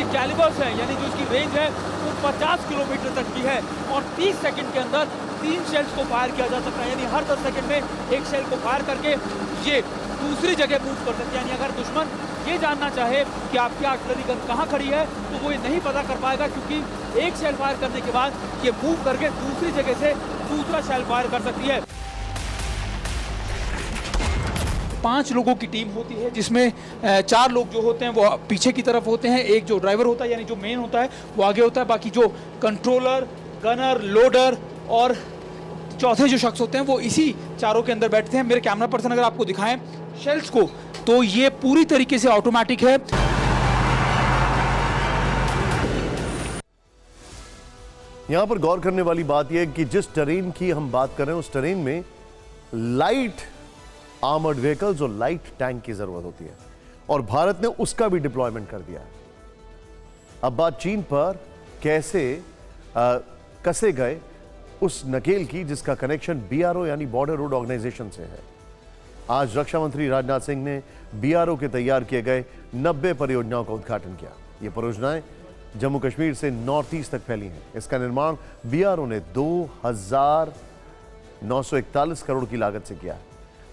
कैलिबर्स है, यानी जो इसकी रेंज है वो 50 किलोमीटर तक की है और 30 सेकंड के अंदर 3 शेल्स को फायर किया जा सकता है। यानी हर 10 सेकंड में एक शेल को फायर करके ये दूसरी जगह मूव कर सकते हैं। यानी अगर दुश्मन ये जानना चाहे कि आपकी आर्टिलरी गन कहाँ खड़ी है तो वो ये नहीं पता कर पाएगा, क्योंकि एक शेल फायर करने के बाद ये मूव करके दूसरी जगह से दूसरा शेल फायर कर सकती है। 5 लोगों की टीम होती है, जिसमें 4 लोग जो होते हैं वो पीछे की तरफ होते हैं, एक जो ड्राइवर होता है यानी जो मेन होता है वो आगे होता है, बाकी जो कंट्रोलर, गनर, लोडर और चौथे जो शख्स होते हैं वो इसी चारों के अंदर बैठते हैं। मेरे कैमरा पर्सन अगर आपको दिखाएं शेल्स को, तो ये पूरी तरीके से ऑटोमेटिक है। यहां पर गौर करने वाली बात यह है कि जिस टेरेन की हम बात कर रहे हैं उस टेरेन में लाइट आर्मर्ड व्हीकल्स और लाइट टैंक की जरूरत होती है, और भारत ने उसका भी डिप्लॉयमेंट कर दिया है। अब बात चीन पर कैसे कसे गए उस नकेल की जिसका कनेक्शन BRO यानी बॉर्डर रोड ऑर्गेनाइजेशन से है। आज रक्षा मंत्री राजनाथ सिंह ने BRO के तैयार किए गए 90 परियोजनाओं का उद्घाटन किया। ये परियोजनाएं जम्मू कश्मीर से नॉर्थ ईस्ट तक फैली हैं। इसका निर्माण BRO ने 2,941 करोड़ की लागत से किया है।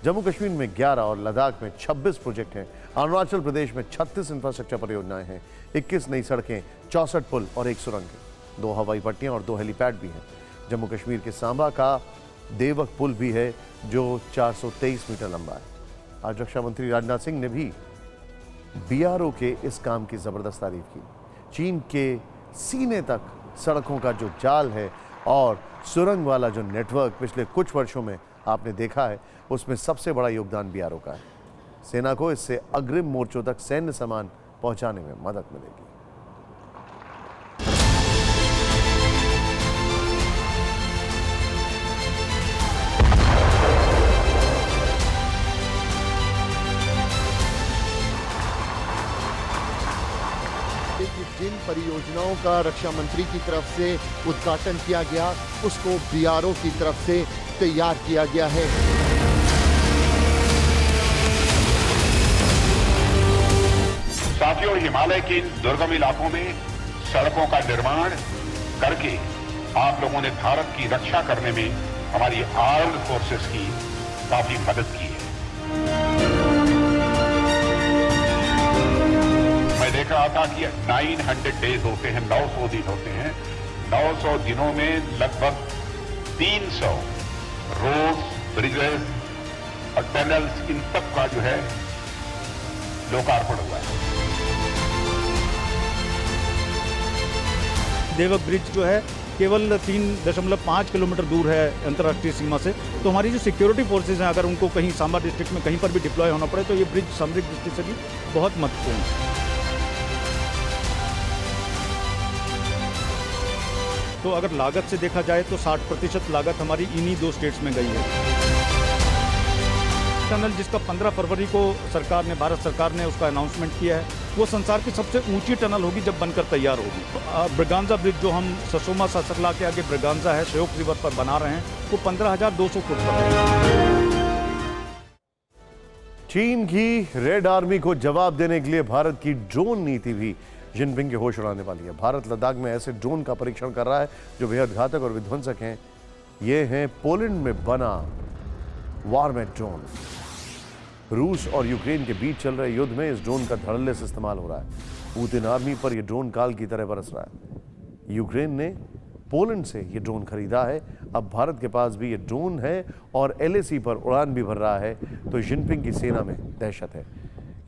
जम्मू कश्मीर में 11 और लद्दाख में 26 प्रोजेक्ट हैं। अरुणाचल प्रदेश में 36 इंफ्रास्ट्रक्चर परियोजनाएं हैं, 21 नई सड़कें, 64 पुल और 1 सुरंग है, 2 हवाई पट्टियां और 2 हेलीपैड भी हैं। जम्मू कश्मीर के सांबा का देवक पुल भी है जो 423 मीटर लंबा है। आज रक्षा मंत्री राजनाथ सिंह ने भी बीआरओ के इस काम की जबरदस्त तारीफ की। चीन के सीने तक सड़कों का जो जाल है और सुरंग वाला जो नेटवर्क पिछले कुछ वर्षों में आपने देखा है, उसमें सबसे बड़ा योगदान बीआरओ का है। सेना को इससे अग्रिम मोर्चों तक सैन्य सामान पहुंचाने में मदद मिलेगी। कि जिन परियोजनाओं का रक्षा मंत्री की तरफ से उद्घाटन किया गया, उसको बीआरओ की तरफ से तैयार किया गया है। साथियों, हिमालय के इन दुर्गम इलाकों में सड़कों का निर्माण करके आप लोगों ने भारत की रक्षा करने में हमारी आर्म्ड फोर्सेस की काफी मदद की है। मैं देख रहा था कि 900 डेज होते हैं, 900 दिन होते हैं। 900 दिनों में लगभग 300 रोड्स, ब्रिजेस और टनल्स, इन सब का जो है लोकार्पण हुआ है। देवक ब्रिज जो है केवल 3.5 किलोमीटर दूर है अंतर्राष्ट्रीय सीमा से। तो हमारी जो सिक्योरिटी फोर्सेज हैं, अगर उनको कहीं सांबा डिस्ट्रिक्ट में कहीं पर भी डिप्लॉय होना पड़े तो ये ब्रिज सामरिक दृष्टि से भी बहुत महत्वपूर्ण है। तो अगर लागत से देखा जाए तो 60% लागत हमारी इन्हीं 2 स्टेट्स में गई है। टनल जिसका 15 फरवरी को भारत सरकार ने उसका अनाउंसमेंट किया है, वो संसार की सबसे ऊंची टनल होगी जब बनकर तैयार होगी। ब्रगांजा ब्रिज जो हम ससोमा सासरला के आगे ब्रगांजा है, श्योक रिवर पर बना रहे हैं, वो 15,200 फुट पर है। चीन की रेड आर्मी को जवाब देने के लिए भारत की ड्रोन नीति भी जिनपिंग के होश उड़ाने वाली है। भारत लद्दाख में ऐसे ड्रोन का परीक्षण कर रहा है जो बेहद घातक और विध्वंसक हैं। ये हैं पोलैंड में बना वारमैट ड्रोन। रूस और यूक्रेन के बीच चल रहे युद्ध में इस ड्रोन का धड़ल्ले से इस्तेमाल हो रहा है। पुतिन आर्मी पर यह ड्रोन काल की तरह बरस रहा है। यूक्रेन ने पोलैंड से ये ड्रोन खरीदा है, अब भारत के पास भी ये ड्रोन है और एलएसी पर उड़ान भी भर रहा है। तो जिनपिंग की सेना में दहशत है।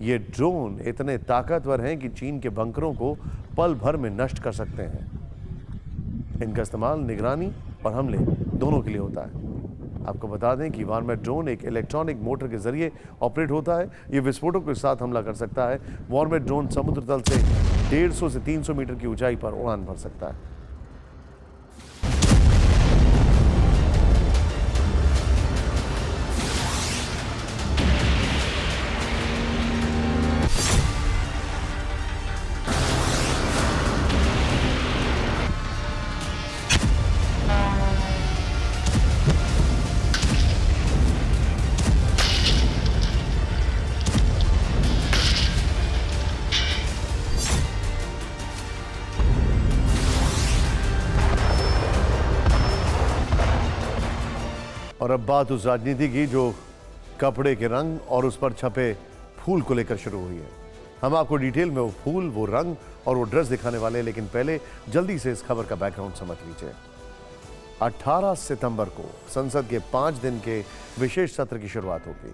ये ड्रोन इतने ताकतवर हैं कि चीन के बंकरों को पल भर में नष्ट कर सकते हैं। इनका इस्तेमाल निगरानी और हमले दोनों के लिए होता है। आपको बता दें कि वारमैट ड्रोन एक इलेक्ट्रॉनिक मोटर के जरिए ऑपरेट होता है। ये विस्फोटों के साथ हमला कर सकता है। वारमैट ड्रोन समुद्र तल से 150 से 300 मीटर की ऊंचाई पर उड़ान भर सकता है। और अब बात उस राजनीति की जो कपड़े के रंग और उस पर छपे फूल को लेकर शुरू हुई है। हम आपको डिटेल में वो फूल, वो रंग और वो ड्रेस दिखाने वाले हैं, लेकिन पहले जल्दी से इस खबर का बैकग्राउंड समझ लीजिए। 18 सितंबर को संसद के 5 दिन के विशेष सत्र की शुरुआत होगी।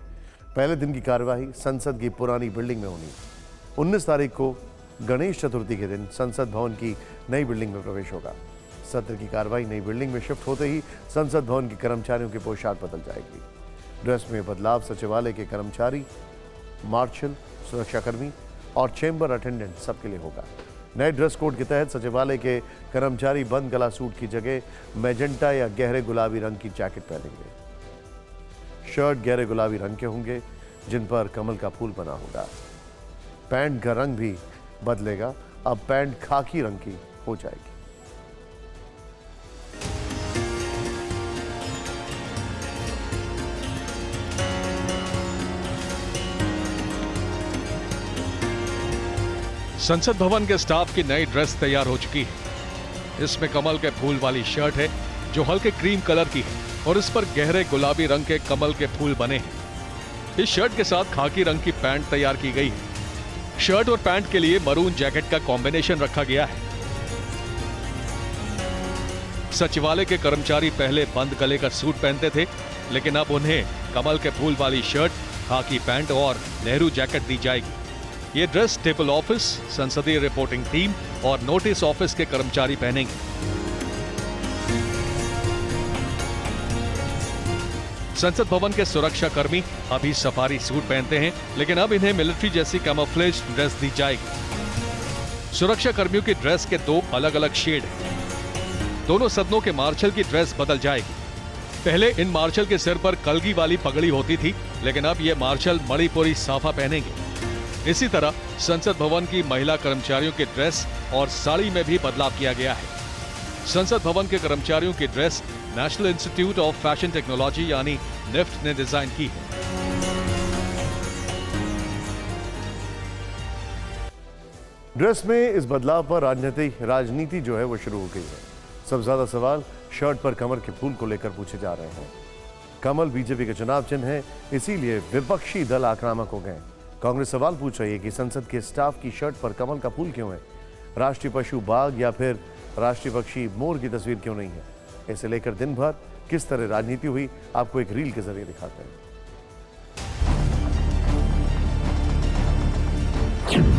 पहले दिन की कार्यवाही संसद की पुरानी बिल्डिंग में होनी। 19 तारीख को गणेश चतुर्थी के दिन संसद भवन की नई बिल्डिंग में प्रवेश होगा। सत्र की कार्रवाई नई बिल्डिंग में शिफ्ट होते ही संसद भवन के कर्मचारियों की पोशाक बदल जाएगी। ड्रेस में बदलाव सचिवालय के कर्मचारी, मार्शल, सुरक्षाकर्मी और चेंबर अटेंडेंट सबके लिए होगा। नए ड्रेस कोड के तहत सचिवालय के कर्मचारी बंद गला सूट की जगह मैजेंटा या गहरे गुलाबी रंग की जैकेट पहनेंगे। शर्ट गहरे गुलाबी रंग के होंगे जिन पर कमल का फूल बना होगा। पैंट का रंग भी बदलेगा, अब पैंट खाकी रंग की हो जाएगी। संसद भवन के स्टाफ की नई ड्रेस तैयार हो चुकी है। इसमें कमल के फूल वाली शर्ट है जो हल्के क्रीम कलर की है और इस पर गहरे गुलाबी रंग के कमल के फूल बने हैं। इस शर्ट के साथ खाकी रंग की पैंट तैयार की गई है। शर्ट और पैंट के लिए मरून जैकेट का कॉम्बिनेशन रखा गया है। सचिवालय के कर्मचारी पहले बंद गले का सूट पहनते थे, लेकिन अब उन्हें कमल के फूल वाली शर्ट, खाकी पैंट और नेहरू जैकेट दी जाएगी। ये ड्रेस टेबल ऑफिस, संसदीय रिपोर्टिंग टीम और नोटिस ऑफिस के कर्मचारी पहनेंगे। संसद भवन के सुरक्षा कर्मी अभी सफारी सूट पहनते हैं, लेकिन अब इन्हें मिलिट्री जैसी कैमोफ्लेज ड्रेस दी जाएगी। सुरक्षा कर्मियों की ड्रेस के 2 अलग-अलग शेड हैं। दोनों सदनों के मार्शल की ड्रेस बदल जाएगी। पहले इन मार्शल के सिर पर कलगी वाली पगड़ी होती थी, लेकिन अब ये मार्शल मणिपुरी साफा पहनेंगे। इसी तरह संसद भवन की महिला कर्मचारियों की ड्रेस और साड़ी में भी बदलाव किया गया है। संसद भवन के कर्मचारियों की dress national institute of fashion technology यानी निफ्ट ने डिजाइन की है। ड्रेस में इस बदलाव पर राजनीति जो है वो शुरू हो गई है। सबसे ज्यादा सवाल शर्ट पर कमल के फूल को लेकर पूछे जा रहे हैं। कमल बीजेपी के चुनाव चिन्ह है, इसीलिए विपक्षी दल आक्रामक हो गए। कांग्रेस सवाल पूछ रही है कि संसद के स्टाफ की शर्ट पर कमल का फूल क्यों है, राष्ट्रीय पशु बाघ या फिर राष्ट्रीय पक्षी मोर की तस्वीर क्यों नहीं है। इसे लेकर दिन भर किस तरह राजनीति हुई, आपको एक रील के जरिए दिखाते हैं।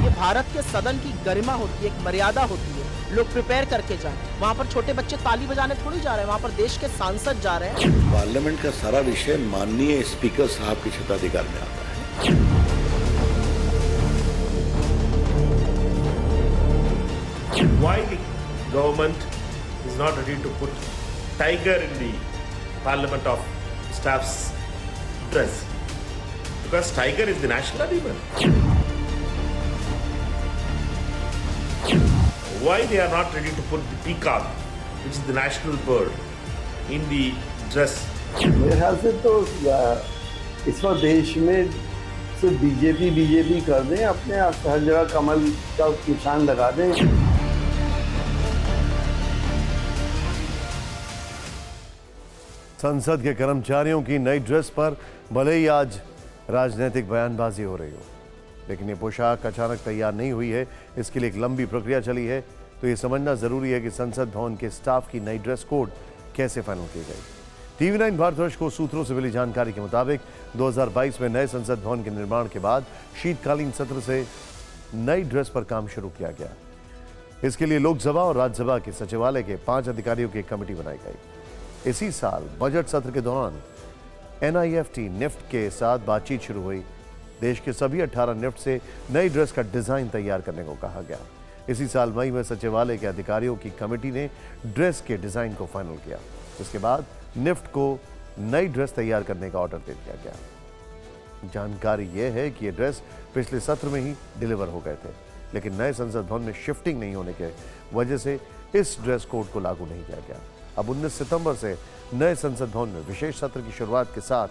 ये भारत के सदन की गरिमा होती है, एक मर्यादा होती है। लोग प्रिपेयर करके जाएं। वहाँ पर छोटे बच्चे ताली बजाने थोड़ी जा रहे हैं, वहाँ पर देश के सांसद जा रहे हैं। पार्लियामेंट का सारा विषय माननीय स्पीकर साहब के क्षेत्राधिकार में आता है। Why the government is not ready to put tiger in the Parliament of Staff's dress? Because tiger is the national animal. Why they are not ready to put the peacock, which is the national bird, in the dress? मेरे ख्याल से तो इस वक्त देश में सिर्फ BJP कर दें, अपने आप हर जगह कमल का निशान लगा दें। संसद के कर्मचारियों की नई ड्रेस पर भले ही आज राजनीतिक बयानबाजी हो रही हो, लेकिन ये पोशाक अचानक तैयार नहीं हुई है। इसके लिए एक लंबी प्रक्रिया चली है। तो ये समझना जरूरी है कि संसद भवन के स्टाफ की नई ड्रेस कोड कैसे फाइनल की गई। TV9 भारतवर्ष को सूत्रों से मिली जानकारी के मुताबिक 2022 में नए संसद भवन के निर्माण के बाद शीतकालीन सत्र से नई ड्रेस पर काम शुरू किया गया। इसके लिए लोकसभा और राज्यसभा के सचिवालय के 5 अधिकारियों की एक कमेटी बनाई गई। इसी साल बजट सत्र के दौरान निफ्ट के साथ बातचीत शुरू हुई। देश के सभी 18 निफ्ट से नई ड्रेस का डिजाइन तैयार करने को कहा गया। इसी साल मई में सचिवालय के अधिकारियों की कमेटी ने ड्रेस के डिजाइन को फाइनल किया। इसके बाद निफ्ट को नई ड्रेस तैयार करने का ऑर्डर दे दिया गया। जानकारी यह है कि ये ड्रेस पिछले सत्र में ही डिलीवर हो गए थे, लेकिन नए संसद भवन में शिफ्टिंग नहीं होने के वजह से इस ड्रेस कोड को लागू नहीं किया गया। अब 19 सितंबर से नए संसद भवन में विशेष सत्र की शुरुआत के साथ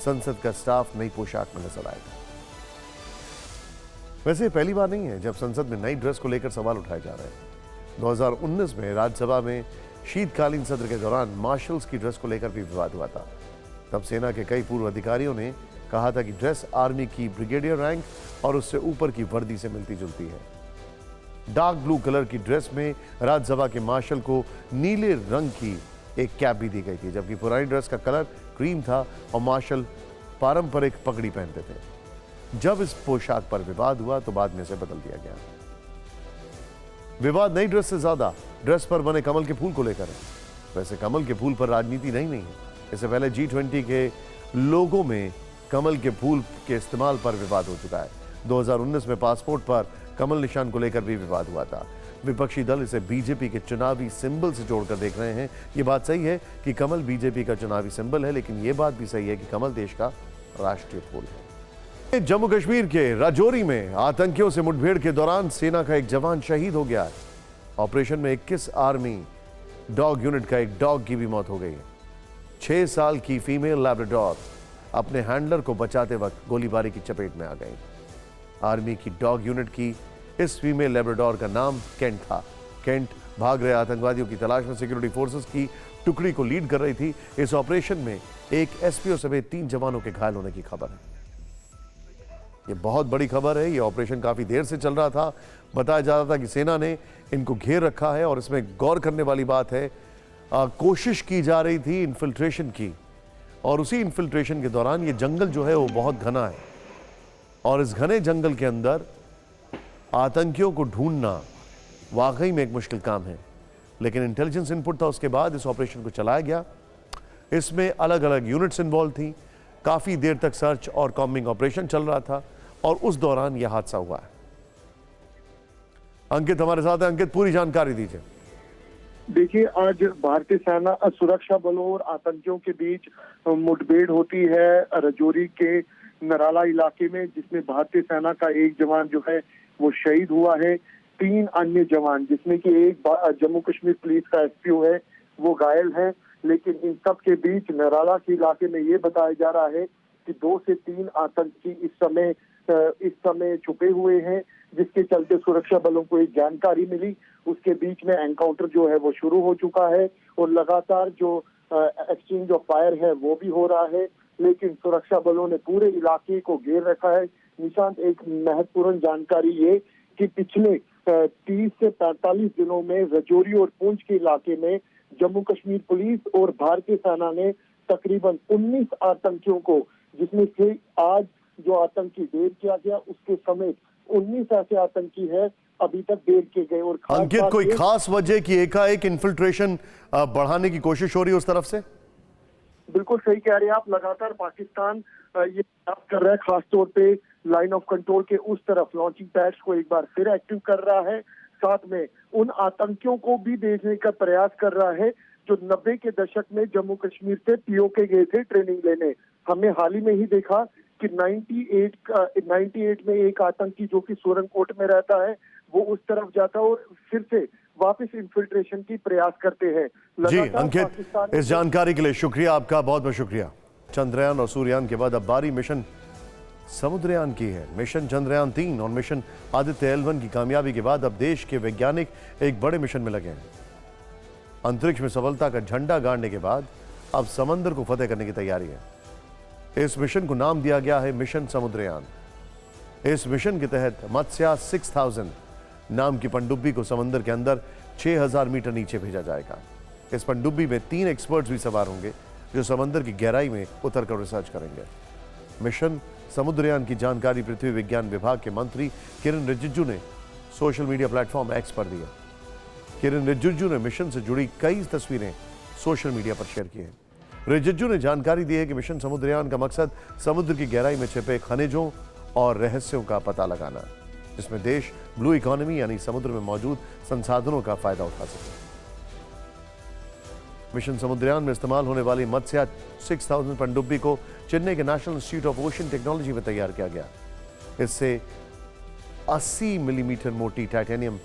संसद का स्टाफ नई पोशाक में नजर आएगा। वैसे पहली बार नहीं है जब संसद में नई ड्रेस को लेकर सवाल उठाए जा रहे हैं। 2019 में राज्यसभा में शीतकालीन सत्र के दौरान मार्शल्स की ड्रेस को लेकर भी विवाद हुआ था। तब सेना के कई पूर्व अधिकारियों ने कहा था कि ड्रेस आर्मी की ब्रिगेडियर रैंक और उससे ऊपर की वर्दी से मिलती जुलती है। डार्क ब्लू कलर की ड्रेस में राज्यसभा के मार्शल को नीले रंग की एक कैप भी दी गई थी, जबकि पुरानी ड्रेस का कलर क्रीम था और मार्शल पारंपरिक पगड़ी पहनते थे। जब इस पोशाक पर विवाद हुआ तो बाद में इसे बदल दिया गया। विवाद नई ड्रेस से ज्यादा ड्रेस पर बने कमल के फूल को लेकर है। वैसे कमल के फूल पर राजनीति नहीं है। इससे पहले G20 के लोगों में कमल के फूल के इस्तेमाल पर विवाद हो चुका है। 2019 में पासपोर्ट पर कमल निशान को लेकर भी विवाद हुआ था। विपक्षी दल इसे बीजेपी के चुनावी सिंबल से जोड़कर देख रहे हैं। ये बात सही है कि कमल बीजेपी का चुनावी सिंबल है, लेकिन ये बात भी सही है कि कमल देश का राष्ट्रीय फूल है। जम्मू कश्मीर के राजौरी में आतंकियों से मुठभेड़ के दौरान सेना का एक जवान शहीद हो गया है। ऑपरेशन में 21 आर्मी डॉग यूनिट का एक डॉग की भी मौत हो गई है। 6 साल की फीमेल लैब्राडोर अपने हैंडलर को बचाते वक्त गोलीबारी की चपेट में आ गई। आर्मी की डॉग यूनिट की इस फीमेल लैब्राडोर का नाम केंट था। केंट भाग रहे आतंकवादियों की तलाश में सिक्योरिटी फोर्सेस की टुकड़ी को लीड कर रही थी। इस ऑपरेशन में एक एसपीओ समेत 3 जवानों के घायल होने की खबर है। ये बहुत बड़ी खबर है। ये ऑपरेशन काफी देर से चल रहा था। बताया जा रहा था कि सेना ने इनको घेर रखा है और इसमें गौर करने वाली बात है, कोशिश की जा रही थी इन्फिल्ट्रेशन की, और उसी इन्फिल्ट्रेशन के दौरान ये जंगल जो है वो बहुत घना है, और इस घने जंगल के अंदर आतंकियों को ढूंढना वाकई में एक मुश्किल काम है। लेकिन इंटेलिजेंस इनपुट था, उसके बाद इस ऑपरेशन को चलाया गया। इसमें अलग अलग यूनिट्स इन्वॉल्व थी, काफ़ी देर तक सर्च और कॉम्बिंग ऑपरेशन चल रहा था, और उस दौरान यह हादसा हुआ है। अंकित हमारे साथ है। अंकित, पूरी जानकारी दीजिए। देखिए, आज भारतीय सेना सुरक्षा बलों और आतंकियों के बीच मुठभेड़ होती है राजौरी के नराला इलाके में, जिसमें भारतीय सेना का एक जवान जो है वो शहीद हुआ है। 3 अन्य जवान, जिसमें कि एक जम्मू कश्मीर पुलिस का एसपीओ है, वो घायल है। लेकिन इन सब के बीच नराला के इलाके में ये बताया जा रहा है कि 2 से 3 आतंकी इस समय छुपे हुए हैं, जिसके चलते सुरक्षा बलों को एक जानकारी मिली। उसके बीच में एनकाउंटर जो है वो शुरू हो चुका है, और लगातार जो एक्सचेंज ऑफ फायर है वो भी हो रहा है। लेकिन सुरक्षा बलों ने पूरे इलाके को घेर रखा है। निशांत, एक महत्वपूर्ण जानकारी ये कि पिछले 30 से 45 दिनों में राजौरी और पुंछ के इलाके में जम्मू कश्मीर पुलिस और भारतीय सेना ने तकरीबन 19 आतंकियों को, जिसमें से आज जो आतंकी ढेर किया गया उसके समेत 19 ऐसे आतंकी है अभी तक ढेर किए गए। और अंकित, कोई खास वजह की एकाएक इन्फिल्ट्रेशन बढ़ाने की कोशिश हो रही है उस तरफ से? बिल्कुल सही कह रहे हैं आप। लगातार पाकिस्तान ये प्रयास कर रहा है, खासतौर पे लाइन ऑफ कंट्रोल के उस तरफ लॉन्चिंग पैड्स को एक बार फिर एक्टिव कर रहा है। साथ में उन आतंकियों को भी देखने का प्रयास कर रहा है जो 90 के दशक में जम्मू कश्मीर से पीओके गए थे ट्रेनिंग लेने। हमने हाल ही में ही देखा कि 98 में एक आतंकी जो कि सोरनकोट में रहता है, वो उस तरफ जाता है और फिर से वापस इन्फिल्ट्रेशन की प्रयास करते हैं। जी अंकित, इस जानकारी के लिए शुक्रिया आपका, बहुत बहुत शुक्रिया। चंद्रयान और सूर्ययान के बाद अब बारी मिशन समुद्रयान की है। मिशन चंद्रयान 3 और मिशन आदित्य L1 की कामयाबी के बाद अब देश के वैज्ञानिक एक बड़े मिशन में लगे हैं। अंतरिक्ष में सफलता का झंडा गाड़ने के बाद अब समंदर को फतेह करने की तैयारी है। इस मिशन को नाम दिया गया है मिशन समुद्रयान। इस मिशन के तहत मत्स्या 6000 नाम की पनडुब्बी को समंदर के अंदर 6000 मीटर नीचे भेजा जाएगा। इस पनडुब्बी में 3 एक्सपर्ट्स भी सवार होंगे जो समंदर की गहराई में उतरकर रिसर्च करेंगे। मिशन समुद्रयान की जानकारी पृथ्वी विज्ञान विभाग के मंत्री किरण रिजिजू ने सोशल मीडिया प्लेटफॉर्म एक्स पर दी है। किरण रिजिजू ने मिशन से जुड़ी कई तस्वीरें सोशल मीडिया पर शेयर की हैं। रिजिजू ने जानकारी दी है कि मिशन समुद्रयान का मकसद समुद्र की गहराई में छिपे खनिजों और रहस्यों का पता लगाना, जिसमें देश ब्लू इकोनॉमी यानी समुद्र में मौजूद संसाधनों का फायदा उठा सके। मिशन समुद्रयान में इस्तेमाल होने वाली मत्स्या 6000 पनडुब्बी को चेन्नई के national institute of ocean technology में तैयार किया गया। इससे 80 मिलीमीटर मोटी टाइटेनियम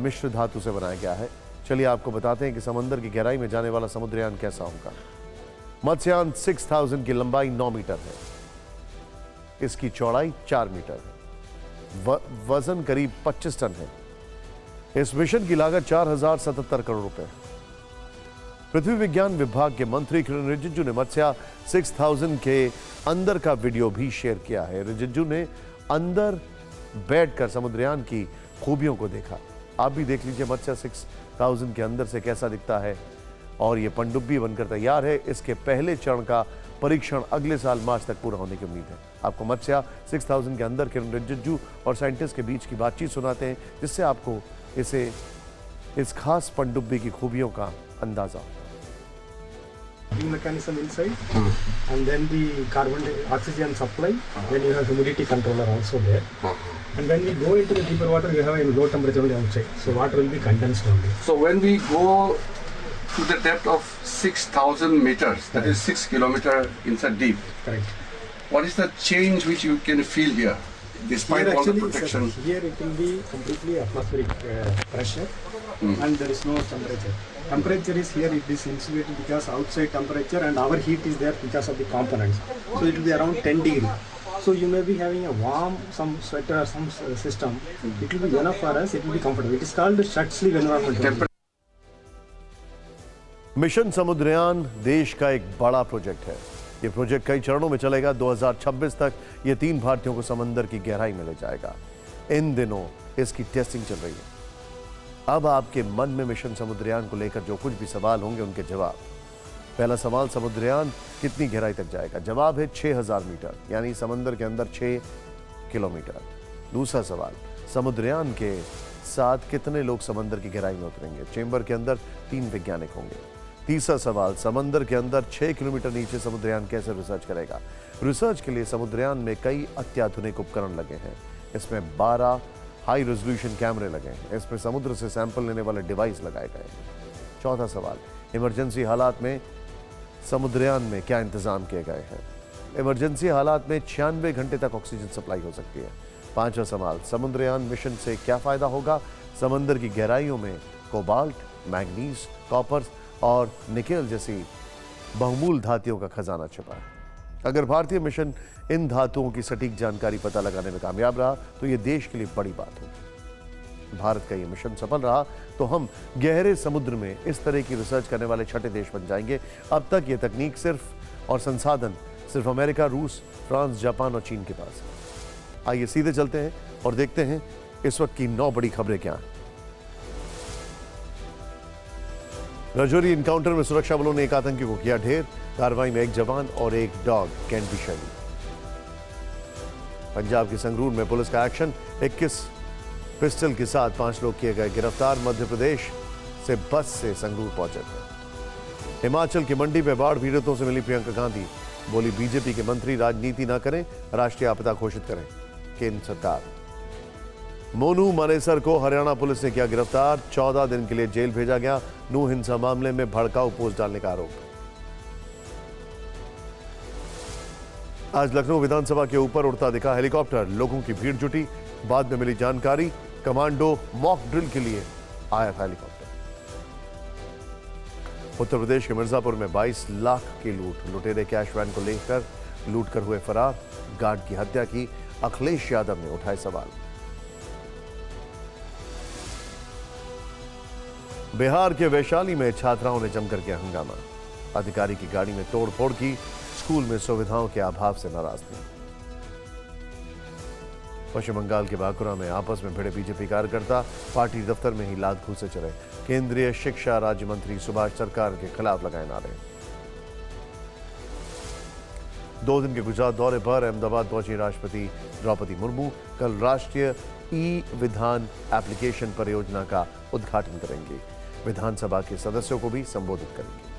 मिश्र धातु से बनाया गया है। चलिए आपको बताते हैं कि समंदर की गहराई में जाने वाला समुद्रयान कैसा होगा। मत्स्यान 6000 की लंबाई 9 मीटर है, इसकी चौड़ाई 4 मीटर है, वजन करीब 25 टन है। इस मिशन की लागत 4077 करोड़ रुपए है। पृथ्वी विज्ञान विभाग के मंत्री किरण रिजिजू ने मत्स्या 6000 के अंदर का वीडियो भी शेयर किया है। रिजिजू ने अंदर बैठकर समुद्रयान की खूबियों को देखा। आप भी देख लीजिए मत्स्या 6000 के अंदर से कैसा दिखता है। और ये पनडुब्बी बनकर तैयार है। इसके पहले चरण का परीक्षण अगले साल मार्च तक पूरा होने की उम्मीद है। आपको मत्स्या 6000 के अंदर किरण रिजिजू और साइंटिस्ट के बीच की बातचीत सुनाते हैं, जिससे आपको इस खास पनडुब्बी की खूबियों का अंदाजा हो। Mechanism inside, and then the carbon oxygen supply. Then you have humidity controller also there. And when we go into the deeper water, we have a low temperature only outside, so water will be condensed only. So when we go to the depth of 6000 meters, that is 6 kilometers inside deep. Correct. What is the change which you can feel here, despite Here all the actually, protection? sir, here it will be completely atmospheric pressure, and there is no temperature. Temperature is here, it is insulated because outside temperature and our heat is there because of the components. So it will be around 10 degrees. So you may be having a warm, some sweater or some system. It will be enough for us, it will be comfortable. It is called shut sleeve environment. Mission Samudrayaan देश का एक बड़ा project है। ये project कई चरणों में चलेगा। 2026 तक ये 3 भारतीयों को समंदर की गहराई में ले जाएगा। इन दिनों इसकी टेस्टिंग चल रही है। अब आपके मन में मिशन समुद्रयान को लेकर जो कुछ भी सवाल होंगे उनके जवाब। पहला सवाल, समुद्रयान कितनी गहराई तक जाएगा? जवाब है 6000 मीटर, यानी समंदर के अंदर 6 किलोमीटर। दूसरा सवाल, समुद्रयान के साथ कितने लोग समंदर की गहराई में उतरेंगे? चेंबर के अंदर 3 वैज्ञानिक होंगे। तीसरा सवाल, समंदर के अंदर 6 किलोमीटर नीचे समुद्रयान कैसे रिसर्च करेगा? रिसर्च के लिए समुद्रयान में कई अत्याधुनिक उपकरण लगे हैं। इसमें 12 हाई रेजोल्यूशन कैमरे लगे हैं। इसमें समुद्र से सैंपल लेने वाले डिवाइस लगाए गए हैं। चौथा सवाल, इमरजेंसी हालात में समुद्रयान में क्या इंतजाम किए गए हैं? इमरजेंसी हालात में 96 घंटे तक ऑक्सीजन सप्लाई हो सकती है। पांचवा सवाल, समुद्रयान मिशन से क्या फायदा होगा? समंदर की गहराइयों में कोबाल्ट, मैग्नीज, कॉपर और निकेल जैसी बहुमूल्य धातुओं का खजाना छिपा है। अगर भारतीय मिशन इन धातुओं की सटीक जानकारी पता लगाने में कामयाब रहा तो यह देश के लिए बड़ी बात होगी। भारत का यह मिशन सफल रहा तो हम गहरे समुद्र में इस तरह की रिसर्च करने वाले छठे देश बन जाएंगे। अब तक यह तकनीक सिर्फ और संसाधन सिर्फ अमेरिका, रूस, फ्रांस, जापान और चीन के पास है। आइए सीधे चलते हैं और देखते हैं इस वक्त की 9 बड़ी खबरें क्या हैं। राजौरी इनकाउंटर में सुरक्षा बलों ने एक आतंकी को किया ढेर। कार्रवाई में 1 जवान और 1 डॉग कैंट भी शहीद। पंजाब के संगरूर में पुलिस का एक्शन, 21 पिस्टल के साथ 5 लोग किए गए गिरफ्तार। मध्य प्रदेश से बस से संगरूर पहुंचे थे। हिमाचल की मंडी में बाढ़ पीड़ितों से मिली प्रियंका गांधी, बोली बीजेपी के मंत्री राजनीति ना करें, राष्ट्रीय आपदा घोषित करें केंद्र सरकार। मोनू मानेसर को हरियाणा पुलिस ने किया गिरफ्तार, 14 दिन के लिए जेल भेजा गया। नू हिंसा मामले में भड़काऊ पोस्ट डालने का आरोप। आज लखनऊ विधानसभा के ऊपर उड़ता दिखा हेलीकॉप्टर, लोगों की भीड़ जुटी। बाद में मिली जानकारी, कमांडो मॉक ड्रिल के लिए आया था हेलीकॉप्टर। उत्तर प्रदेश के मिर्जापुर में 22 लाख की लूट, लुटेरे कैश वैन को लेकर लूट कर हुए फरार। गार्ड की हत्या की, अखिलेश यादव ने उठाए सवाल। बिहार के वैशाली में छात्राओं ने जमकर किया हंगामा। अधिकारी की गाड़ी में तोड़फोड़ की, स्कूल में सुविधाओं के अभाव से नाराज थे। पश्चिम बंगाल के बांकुरा में आपस में भिड़े बीजेपी कार्यकर्ता, पार्टी दफ्तर में ही लात घूंसे चले। केंद्रीय शिक्षा राज्य मंत्री सुभाष सरकार के खिलाफ लगाए नारे। 2 दिन के गुजरात दौरे पर अहमदाबाद पहुंची राष्ट्रपति द्रौपदी मुर्मू। कल राष्ट्रीय ई-विधान एप्लीकेशन परियोजना का उद्घाटन करेंगे। विधानसभा के सदस्यों को भी संबोधित करेंगे।